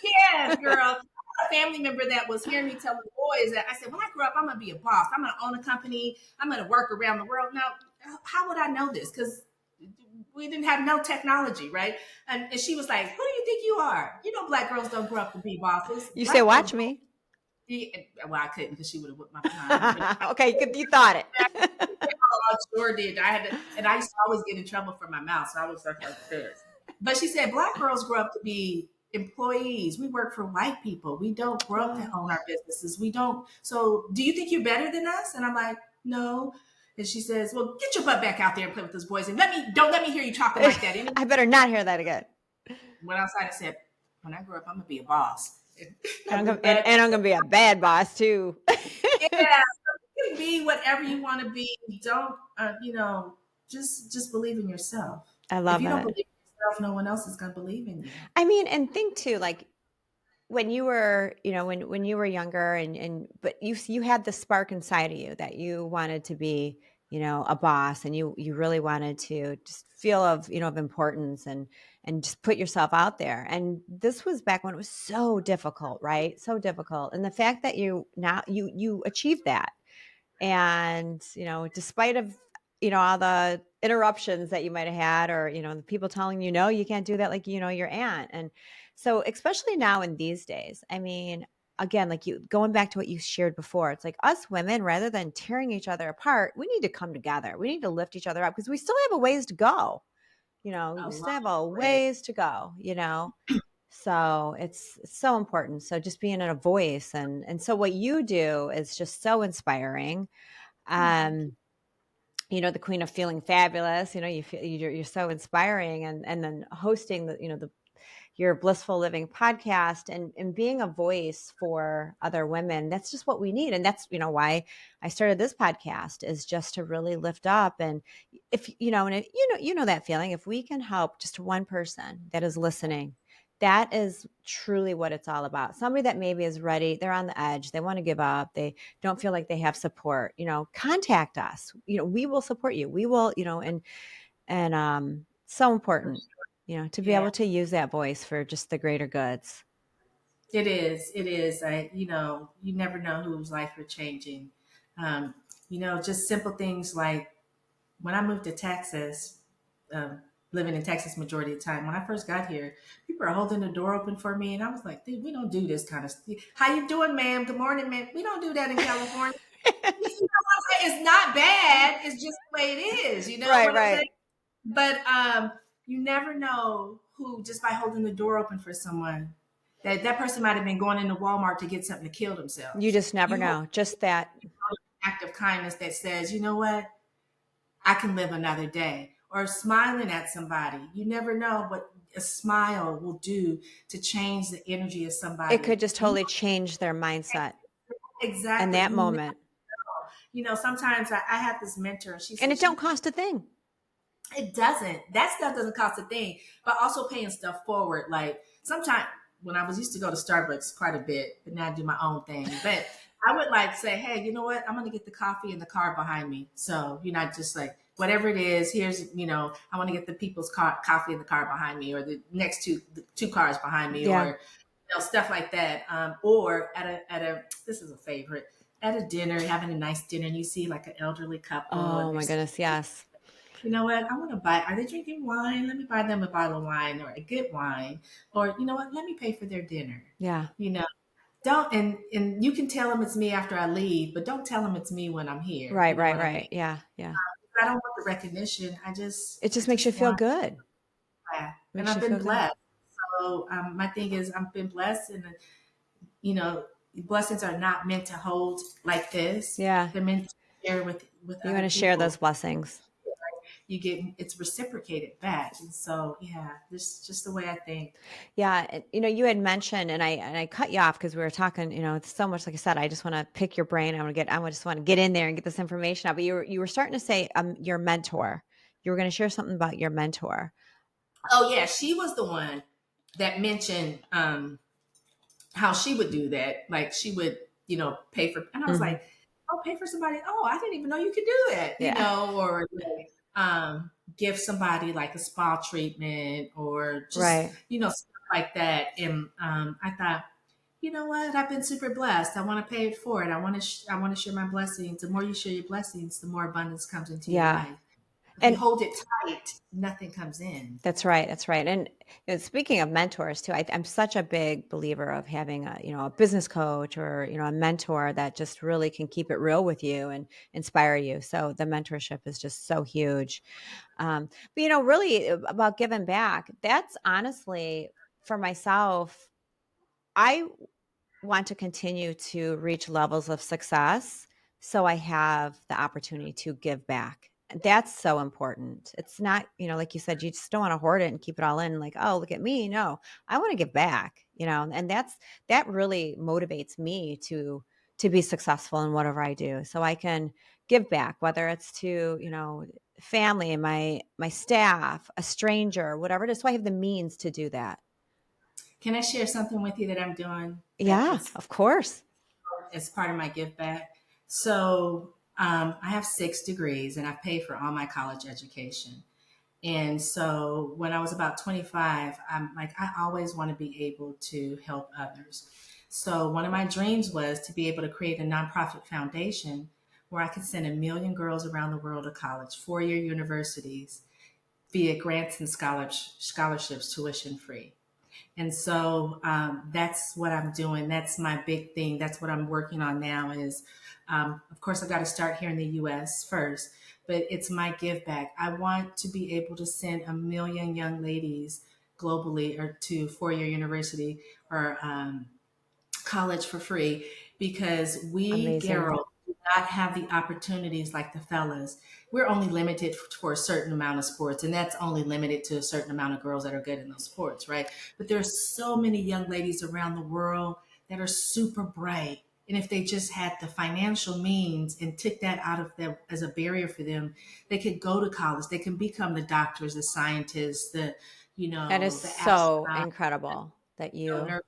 yes, girl. A family member that was hearing me tell the boys that I said, when I grow up, I'm gonna be a boss. I'm gonna own a company. I'm gonna work around the world. Now, how would I know this? Because we didn't have no technology, right? And she was like, "Who do you think you are? You know, black girls don't grow up to be bosses. You say, Black girls watch grow." me. Well, I couldn't because she would have whipped my behind. But Okay, you thought it. I sure did. I had to, and I used to always get in trouble for my mouth, so I was like this. But she said, black girls grow up to be employees. We work for white people. We don't grow up to Oh. own our businesses. We don't. So, do you think you're better than us? And I'm like, no. And she says, well, get your butt back out there and play with those boys, and don't let me hear you talking like that. I better not hear that again. Went outside and said, when I grow up, I'm gonna be a boss. And I'm gonna be a bad boss too. Yeah, you can be whatever you want to be. Don't just believe in yourself. I If love you don't it. believe in yourself, no one else is gonna believe in you. I mean, and think too, like when you were, when you were younger but you had the spark inside of you that you wanted to be, a boss, and you really wanted to just feel of importance and just put yourself out there. And this was back when it was so difficult, right? So difficult. And the fact that you achieved that, and despite of all the interruptions that you might have had, or the people telling you no, you can't do that, like your aunt. And so especially now in these days, I mean, again, like you going back to what you shared before, it's like us women, rather than tearing each other apart, we need to come together. We need to lift each other up, because we still have a ways to go. A We lot still have a of way. ways to go. So it's so important. So just being a voice, and so what you do is just so inspiring. Oh, thank you. um the queen of feeling fabulous, you feel you're so inspiring. And then hosting your Blissful Living podcast, and being a voice for other women. That's just what we need. And that's why I started this podcast, is just to really lift up. And if and if, that feeling, if we can help just one person that is listening, that is truly what it's all about. Somebody that maybe is ready, they're on the edge, they want to give up, they don't feel like they have support, contact us. We will support you. We will, and so important, to be Yeah, able to use that voice for just the greater goods. it is. It is. You never know whose life you're changing. Um, just simple things like when I moved to Texas, um, living in Texas majority of the time. When I first got here, people are holding the door open for me, and I was like, "Dude, we don't do this kind of stuff. How you doing, ma'am? Good morning, ma'am. We don't do that in California. You know what I'm saying? It's not bad. It's just the way it is. You know Right, what I'm saying? right. But you never know who, just by holding the door open for someone, that person might have been going into Walmart to get something to kill You themselves. just never You hold know. Just that. an act of kindness that says, you know what, I can live another day. Or smiling at somebody. You never know what a smile will do to change the energy of It somebody. could just totally change their mindset in Exactly. that moment. Sometimes I had this mentor, and she And said, it don't cost a thing. it doesn't. That stuff doesn't cost a thing. But also paying stuff forward. Like sometimes when I was used to go to Starbucks quite a bit, but now I do my own thing. But I would like say, hey, you know what? I'm gonna get the coffee in the car behind me. So you're not just like whatever it is. Here's I want to get the people's coffee in the car behind me, or the next the two cars behind me, Yeah. or stuff like that. Or at a this is a favorite, at a dinner, having a nice dinner, and you see like an elderly couple, Oh and my goodness. Yes. you know what? I want to buy. Are they drinking wine? Let me buy them a bottle of wine, or a good wine. Or you know what? Let me pay for their dinner. Yeah. You know, don't and you can tell them it's me after I leave, but don't tell them it's me when I'm here. Right, You know right, what I mean? right. Yeah, yeah. I don't want the recognition. It I just makes you just feel want good. that. And Makes I've you been feel good. blessed. So my thing is, I've been blessed, and you know, blessings are not meant to hold like this. Yeah. They're meant to share with You want other to share people. those blessings. You get it's reciprocated back, and so yeah, this just the way I think. Yeah. You had mentioned, and I cut you off because we were talking, it's so much, like I said, I just want to pick your brain. I just want to get in there and get this information out. But you were starting to say, your mentor, you were going to share something about your mentor. Oh yeah, she was the one that mentioned how she would do that. Like she would, pay for, and I was Hmm. like, oh, pay for somebody. Oh, I didn't even know you could do that, Yeah. or like, give somebody like a spa treatment or just, Right. stuff like that. And I thought, you know what? I've been super blessed. I want to pay it forward. I want to share my blessings. The more you share your blessings, the more abundance comes into your Yeah. life. If you And hold it tight, nothing comes in. that's right. That's right. And speaking of mentors too, I'm such a big believer of having a business coach or, a mentor that just really can keep it real with you and inspire you. So the mentorship is just so huge. But, really about giving back, that's honestly for myself, I want to continue to reach levels of success so I have the opportunity to give back. And that's so important. It's not, like you said, you just don't want to hoard it and keep it all in like, oh, look at me. No, I want to give back, and that really motivates me to be successful in whatever I do. So I can give back, whether it's to, family, my staff, a stranger, whatever it is. So I have the means to do that. Can I share something with you that I'm doing that Yeah, is of course. as part of my give back? So I have 6 degrees and I've paid for all my college education. And so when I was about 25, I'm like, I always want to be able to help others. So one of my dreams was to be able to create a nonprofit foundation where I could send 1 million girls around the world to college, 4-year universities, via grants and scholarships, tuition free. And so that's what I'm doing. That's my big thing. That's what I'm working on now is, of course, I've got to start here in the U.S. first, but it's my give back. I want to be able to send 1 million young ladies globally or to 4-year university or college for free because we Amazing. girls do not have the opportunities like the fellas. We're only limited for a certain amount of sports, and that's only limited to a certain amount of girls that are good in those sports, right? But there's so many young ladies around the world that are super bright. And if they just had the financial means and took that out of them as a barrier for them, they could go to college. They can become the doctors, the scientists, That is the so astronauts, incredible that you nurses.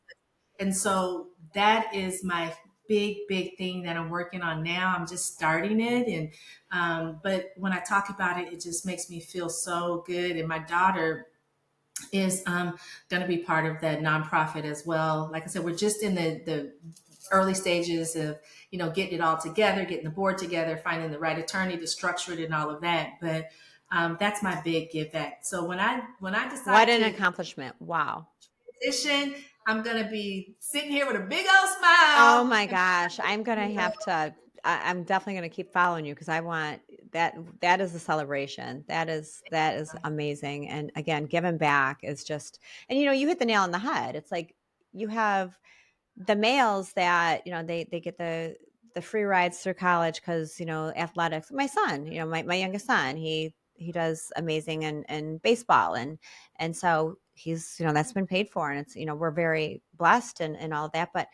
And so that is my big thing that I'm working on now. I'm just starting it, and but when I talk about it, it just makes me feel so good. And my daughter is going to be part of that nonprofit as well. Like I said, we're just in the early stages of getting it all together, getting the board together, finding the right attorney to structure it, and all of that. But that's my big give back. So when I what decide an to accomplishment. Wow. position. I'm gonna be sitting here with a big old smile. Oh my And, gosh. I'm going to have to I'm definitely going to keep following you because I want that is a celebration. That is amazing. And again, giving back is just and you hit the nail on the head. It's like you have the males that they get the free rides through college because athletics. My son, my youngest son, he does amazing in baseball and so he's that's been paid for and it's we're very blessed and all of that. But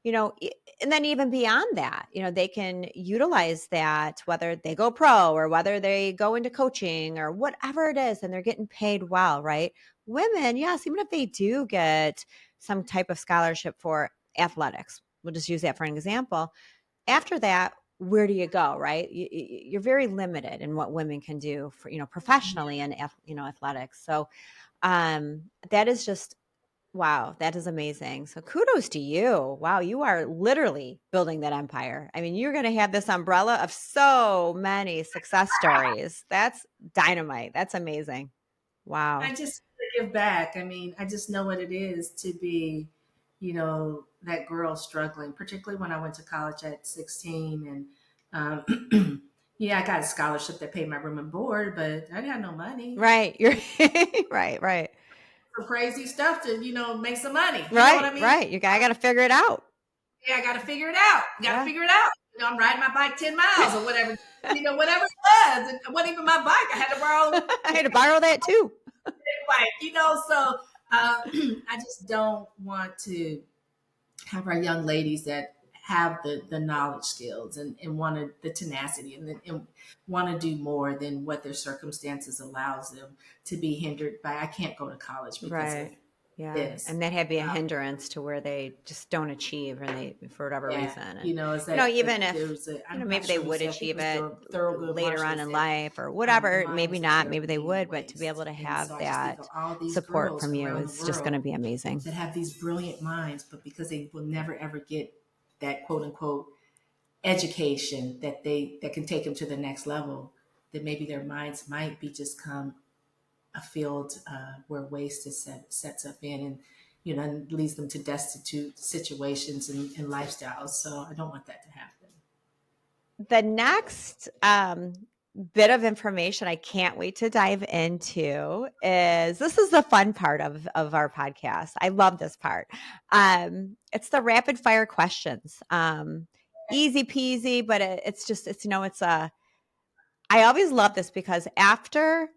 and then even beyond that, they can utilize that whether they go pro or whether they go into coaching or whatever it is, and they're getting paid well, right? Women, yes, even if they do get some type of scholarship for athletics, we'll just use that for an example. After that, where do you go, right? You're very limited in what women can do for, professionally in, athletics. So that is just wow, that is amazing. So kudos to you. Wow, you are literally building that empire. I mean, you're going to have this umbrella of so many success stories. That's dynamite. That's amazing. I Wow. just give back. I mean, I just know what it is to be, that girl struggling. Particularly when I went to college at 16, and yeah, I got a scholarship that paid my room and board, but I had no money. Right. You're right, right. For crazy stuff to make some money. You know what Right, I mean? right. I got to figure it out. Yeah, I got to figure it out. Got to Yeah. figure it out. I'm riding my bike 10 miles or whatever. Whatever it was. And it wasn't even my bike. I had to borrow I had to borrow that too. bike. So I just don't want to have our young ladies that have the knowledge skills and want the tenacity and want to do more than what their circumstances allows them to be hindered by. I can't go to college because of Right. Yeah. this. And that had be a hindrance to where they just don't achieve and they, for whatever Yeah, reason. And, you know, is that even if, there was I'm not maybe they sure who would said, I think it achieve was it Thurgood later Marshall on in said, life or the whatever, mind maybe is a not, maybe terrible they thing to would, but to be able waste. to And have so I just think of that all these support girls from you around the is just going to world be amazing. that have these brilliant minds, but because they will never ever get that quote unquote education that can take them to the next level, that maybe their minds might be just come a field where waste is sets up in, and and leads them to destitute situations and lifestyles. So I don't want that to happen. The next bit of information I can't wait to dive into is this is the fun part of our podcast. I love this part. It's the rapid fire questions. Easy peasy, but it's just, it's a, I always love this because after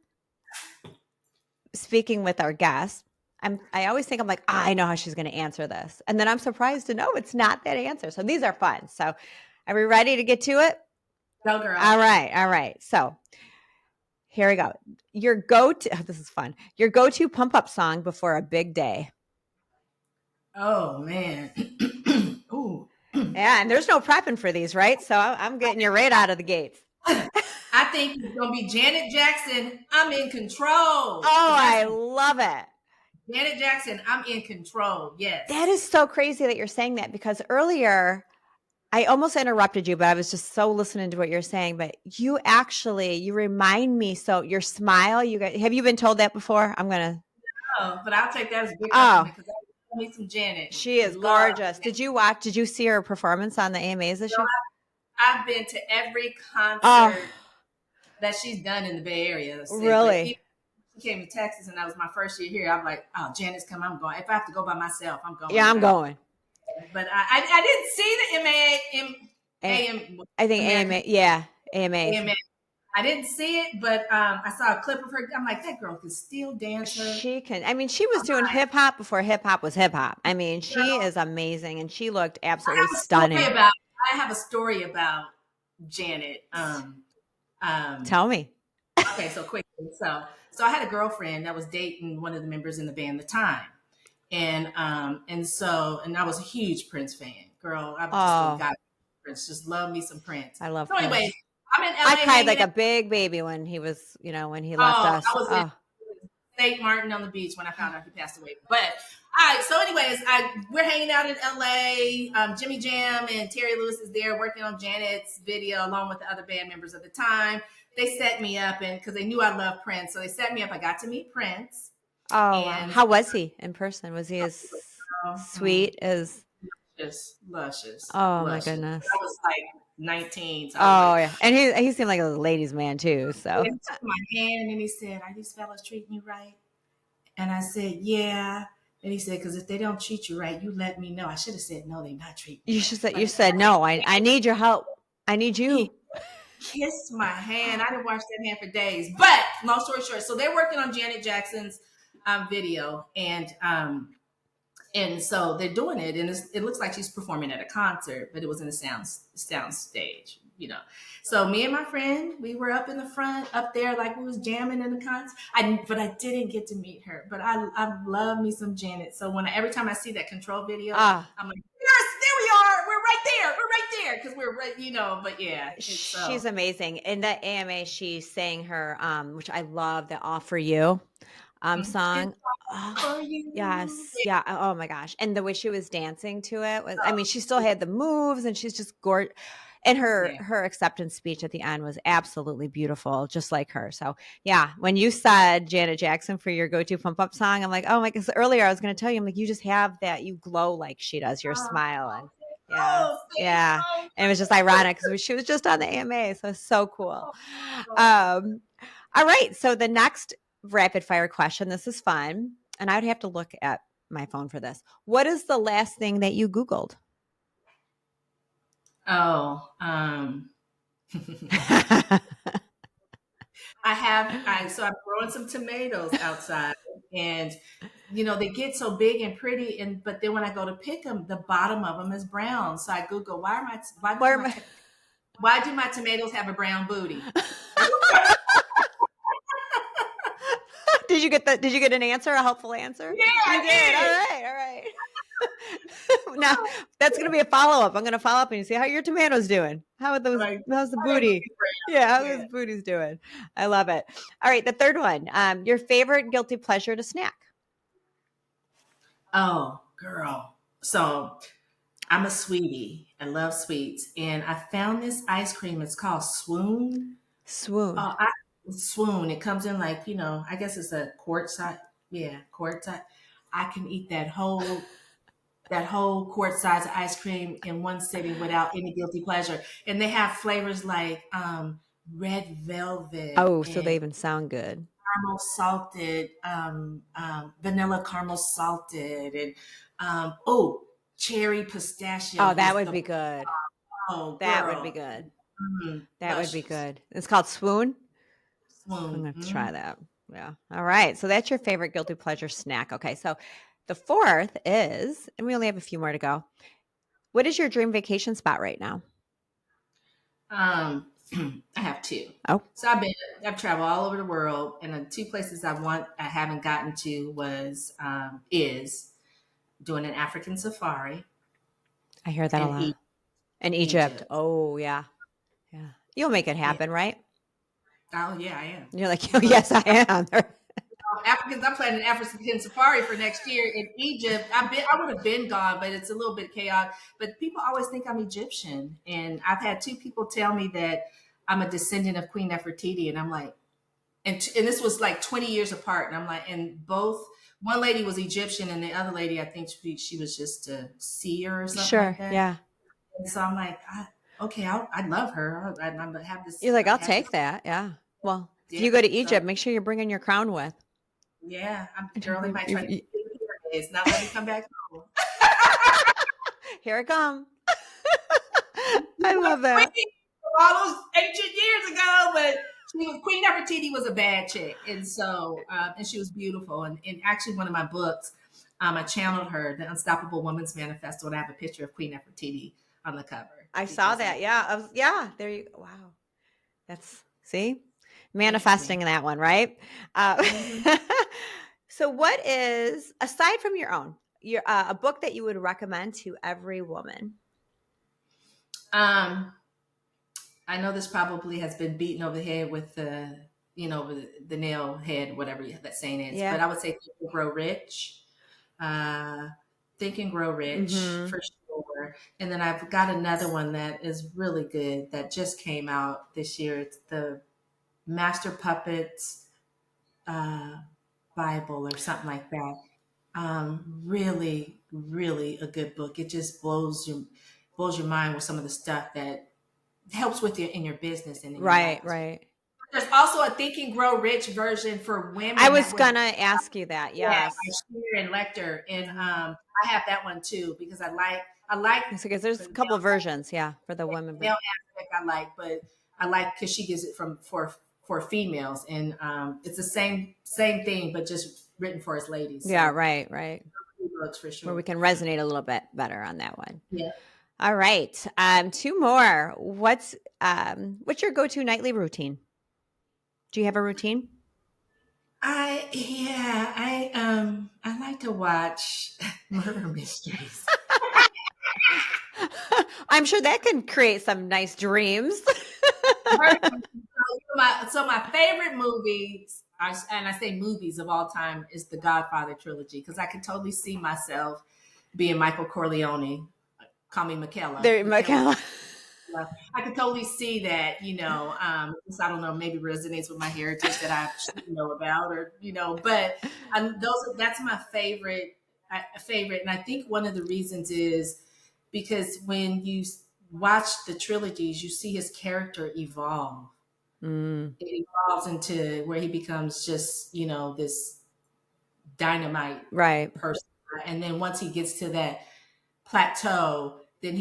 speaking with our guests, I always think I'm like, I know how she's going to answer this. And then I'm surprised to know it's not that answer. So these are fun. So are we ready to get to it? Go girl. All right. So here we go. Your go-to, this is fun. Your go-to pump-up song before a big day. Oh man. Ooh. Yeah, and there's no prepping for these, right? So I'm getting you right out of the gates. I think it's gonna be Janet Jackson. I'm in control. Oh, I love it. Janet Jackson, I'm in control. Yes. That is so crazy that you're saying that, because earlier I almost interrupted you, but I was just so listening to what you're saying. But you remind me. So your smile, have you been told that before? I'm going to. Oh, but I'll take that as a big Oh, compliment because I need some Janet. she is gorgeous. Did you see her performance on the AMAs this year? I've been to every concert that she's done in the Bay Area. Really? She came to Texas and that was my first year here. I'm like, oh, Janet's coming. I'm going. If I have to go by myself, I'm going. Yeah, I'm going. But I didn't see the AMA. I think AMA. Yeah, AMA. I didn't see it, but I saw a clip of her. I'm like, that girl can still dance. She can. I mean, she was doing hip hop before hip hop was hip hop. I mean, she is amazing, and she looked absolutely stunning. I have a story about Janet. Tell me. Okay, so quickly. So I had a girlfriend that was dating one of the members in the band at the time. And I was a huge Prince fan. Girl, I just got Prince. Just love me some Prince. I love Prince. Anyway, I'm in LA. I cried like a big baby when he was, when he left us. I was in St. Martin on the beach when I found out he passed away. But all right, so anyways, we're hanging out in LA. Jimmy Jam and Terry Lewis is there working on Janet's video along with the other band members at the time. They set me up, and because they knew I loved Prince, so they set me up. I got to meet Prince. Oh, and how was he in person? Was he as sweet as? Just luscious. Oh my goodness! I was like 19. So yeah, and he seemed like a ladies' man too. So he took my hand and he said, "Are these fellas treating you right?" And I said, "Yeah." And he said, "Because if they don't treat you right, you let me know." I should have said, "No, they're not treating me." You said, "No, I need your help. I need you." He kissed my hand. I didn't wash that hand for days. But long story short, so they're working on Janet Jackson's video, and so they're doing it, and it looks like she's performing at a concert, but it was in a sound stage, So me and my friend, we were up in the front, up there, like we was jamming in the concert. But I didn't get to meet her. But I love me some Janet. So every time I see that Control video, I'm like, yes, there we are. We're right there, because we're right, But yeah, she's amazing. In the AMA, she sang her, which I love, the "All for You" song. Oh, yes. Yeah. Oh my gosh. And the way she was dancing to it was, I mean, she still had the moves and she's just gorgeous. And her acceptance speech at the end was absolutely beautiful, just like her. So yeah, when you said Janet Jackson for your go-to pump up song, I'm like, oh my, because earlier I was going to tell you, I'm like, you just have that, you glow like she does, your smile. And yeah. And it was just ironic because she was just on the AMA. So cool. All right. So the next rapid fire question, this is fun. And I would have to look at my phone for this. What is the last thing that you Googled? Oh, I'm growing some tomatoes outside, and they get so big and pretty, but then when I go to pick them, the bottom of them is brown. So I Google, why do my tomatoes have a brown booty? did you get an answer, a helpful answer? Yeah, You did. All right. Now that's going to be a follow-up. I'm going to follow up and see how your tomatoes doing. How's the booty? Yeah. How those booties doing? I love it. All right. The third one, your favorite guilty pleasure to snack. Oh, girl. So I'm a sweetie. I love sweets. And I found this ice cream. It's called Swoon. Swoon. Swoon. It comes in like, I guess it's a quart size. Yeah, quart size. I can eat that whole quart size of ice cream in one sitting without any guilty pleasure. And they have flavors like red velvet. Oh, so they even sound good. Caramel salted, vanilla caramel salted, and cherry pistachio. Oh, that would be good. Oh, that girl. would be good. Mm-hmm. That would be good. It's called Swoon. Swoon. I'm gonna have to try that. Yeah. All right. So that's your favorite guilty pleasure snack. Okay. So the fourth is, and we only have a few more to go. What is your dream vacation spot right now? I have two. Oh. So I've traveled all over the world, and the two places I haven't gotten to is doing an African safari. I hear that a lot. In Egypt. Oh, yeah. Yeah. You'll make it happen, right? Oh, yeah, I am. You're like, oh, yes, I am. Africans, I'm planning an African safari for next year in Egypt. I would have been gone, but it's a little bit chaotic. But people always think I'm Egyptian, and I've had two people tell me that I'm a descendant of Queen Nefertiti, and I'm like, and this was like 20 years apart, and I'm like, and both. One lady was Egyptian, and the other lady, I think she was just a seer or something like that. Yeah. And so I'm like, okay, I'd love her. I'm gonna have this. You're like, I'll take that. Yeah. Well, if you go to Egypt, make sure you're bringing your crown with. Yeah, girl, they might try to not let me come back home. Here it comes. I love that. All those ancient years ago, but Queen Nefertiti was a bad chick, and so and she was beautiful. And actually, one of my books, I channeled her, The Unstoppable Woman's Manifesto, and I have a picture of Queen Nefertiti on the cover. I saw that. Yeah. There you go. Wow. That's manifesting that one, right? So what is, aside from your own, a book that you would recommend to every woman? I know this probably has been beaten over the head with the nail head, whatever that saying is. Yeah. But I would say Think and Grow Rich. Think and Grow Rich, for sure. And then I've got another one that is really good that just came out this year. It's the Master Puppets Bible or something like that. Really, really a good book. It just blows your mind with some of the stuff that helps with in your business. And right. There's also a Think and Grow Rich version for women. I was gonna ask you that. Yes. Yeah, Shear and Lecter, and I have that one too because I like because there's a couple versions, for the women. Male aspect but I like because she gives it for females, and it's the same thing, but just written for us ladies. So. Yeah, right. Books for sure. Where we can resonate a little bit better on that one. Yeah. All right. Two more. What's your go-to nightly routine? Do you have a routine? I like to watch murder mysteries. I'm sure that can create some nice dreams. So my favorite movies, and I say movies of all time, is the Godfather trilogy because I can totally see myself being Michael Corleone. Call me Michaela. Michaela. I could totally see that, I don't know, maybe resonates with my heritage that I should know about or, but that's my favorite. And I think one of the reasons is because when you watch the trilogies, you see his character evolve. It evolves into where he becomes just, this dynamite person. And then once he gets to that plateau, then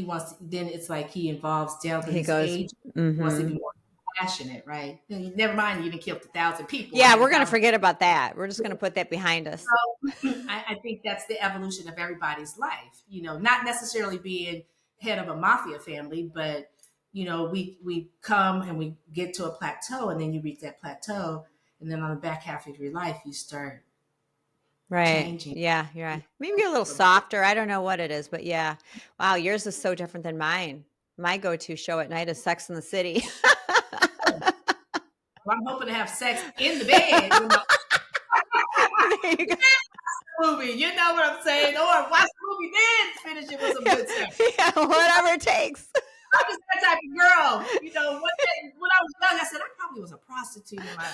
it's like he evolves down to his age. He wants to be more passionate, right? Never mind, you didn't kill 1,000 people. Yeah, we're going to forget about that. We're just going to put that behind us. So, I think that's the evolution of everybody's life. Not necessarily being head of a mafia family, but we come and we get to a plateau, and then you reach that plateau, And then on the back half of your life, you start Right. changing. Yeah, you're right. Maybe a little softer. I don't know what it is, but yeah. Wow, yours is so different than mine. My go-to show at night is Sex in the City. Well, I'm hoping to have sex in the bed. You know, There you go. movie. You know what I'm saying? Or watch the movie, then finish it with some good sex. Yeah, whatever it takes. I'm just that type of girl. You know, when I was young, I said I probably was a prostitute in my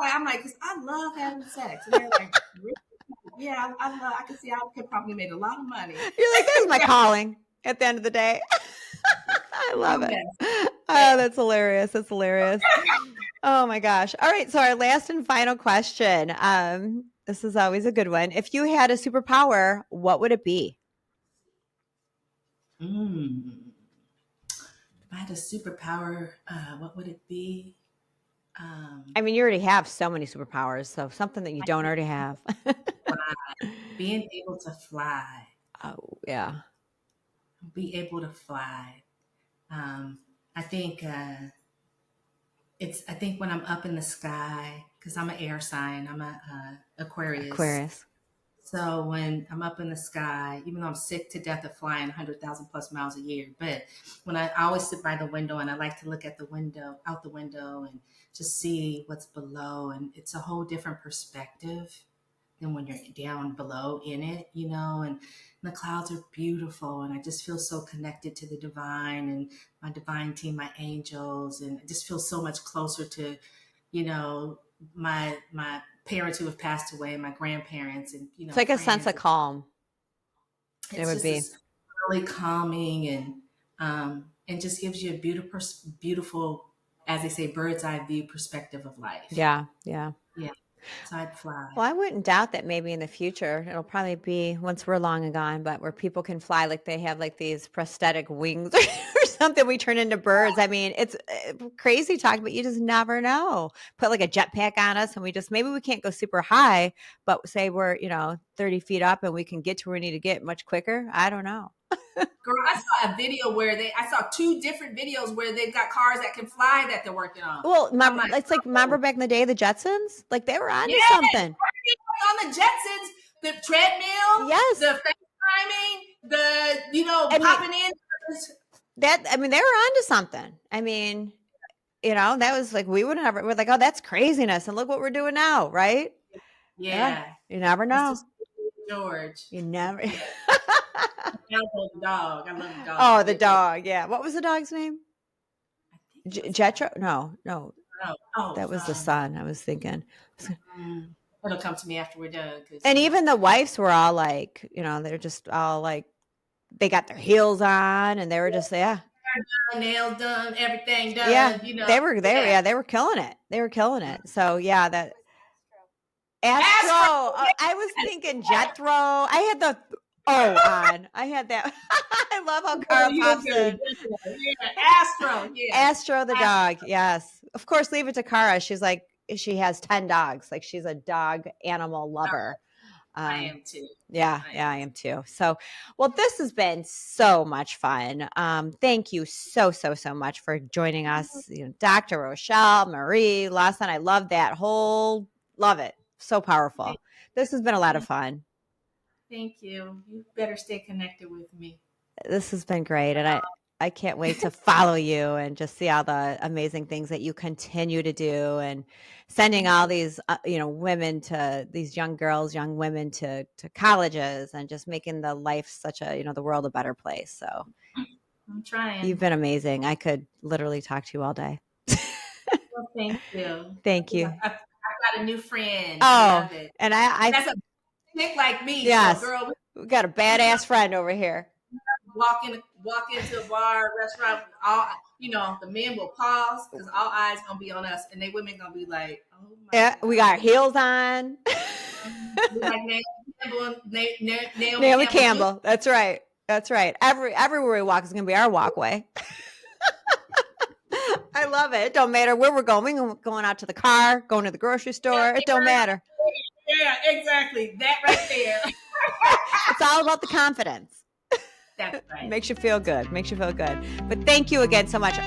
I'm like, because I love having sex. And they're like, really? Yeah, I can see I could probably make a lot of money. You're like, this is my calling at the end of the day. I love it. Oh, that's hilarious. That's hilarious. Oh my gosh. All right. So our last and final question. This is always a good one. If you had a superpower, what would it be? If I had a superpower, what would it be? I mean, you already have so many superpowers, so something that you don't already have. Being able to fly. Oh, yeah. Be able to fly. I think I think when I'm up in the sky, because I'm an air sign, I'm a Aquarius. So when I'm up in the sky, even though I'm sick to death of flying 100,000 plus miles a year, but when I always sit by the window and I like to look at the window, out the window, and just see what's below, and it's a whole different perspective than when you're down below in it, you know, and the clouds are beautiful, and I just feel so connected to the divine and my divine team, my angels, and I just feel so much closer to, you know, my parents who have passed away, my grandparents, and you know, it's like a sense of calm. It would be really calming, and just gives you a beautiful, as they say, bird's eye view perspective of life. Yeah. So I'd fly. Well, I wouldn't doubt that maybe in the future it'll probably be once we're long and gone, but where people can fly, like they have like these prosthetic wings or something. We turn into birds. I mean, it's crazy talk, but you just never know. Put like a jetpack on us, and maybe we can't go super high, but say we're 30 feet up, and we can get to where we need to get much quicker. I don't know. Girl, I saw a video I saw 2 different videos where they've got cars that can fly that they're working on. Well, remember back in the day, the Jetsons, like they were onto something. On the Jetsons, the treadmill, yes, the FaceTiming, popping in. They were onto something. I mean, that was like, we're like, oh, that's craziness. And look what we're doing now. Right. Yeah. You never know. George. You never. I love the dog. Oh, the dog. Yeah. What was the dog's name? Jetro? No. Oh, that was the son. I was thinking. It'll come to me after we're done. And even the wives were all like, they're just all like, they got their heels on, and they were just, nails done, everything done. Yeah, they were there. Yeah, they were killing it. So yeah, that Astro. I was thinking Jethro. I had the on. I had that. I love how Carl pops in. Astro. Yeah. Astro the dog. Yes, of course. Leave it to Cara. She's like, she has 10 dogs. Like, she's a dog animal lover. I am too. Yeah, I am too. So, well, this has been so much fun. Thank you so much for joining us, Dr. Rochel Marie Lawson. I love that love it. So powerful. This has been a lot of fun. Thank you. You better stay connected with me. This has been great. And I can't wait to follow you and just see all the amazing things that you continue to do, and sending all these, women to these young women to colleges, and just making the life such the world a better place. So I'm trying. You've been amazing. I could literally talk to you all day. Well, thank you. Thank you. I've got a new friend. Oh, I love it. And that's a chick like me. Yes. So, girl, we got a badass friend over here. Walk into a bar, restaurant, all the men will pause because all eyes gonna be on us, and they women gonna be like, "Oh my God." We got our heels on. Like Naomi Campbell. That's right. Everywhere we walk is gonna be our walkway. I love it. It don't matter where we're going. We're going out to the car, going to the grocery store. It don't matter. Yeah, exactly. That right there. It's all about the confidence. That's right. Makes you feel good. But thank you again so much.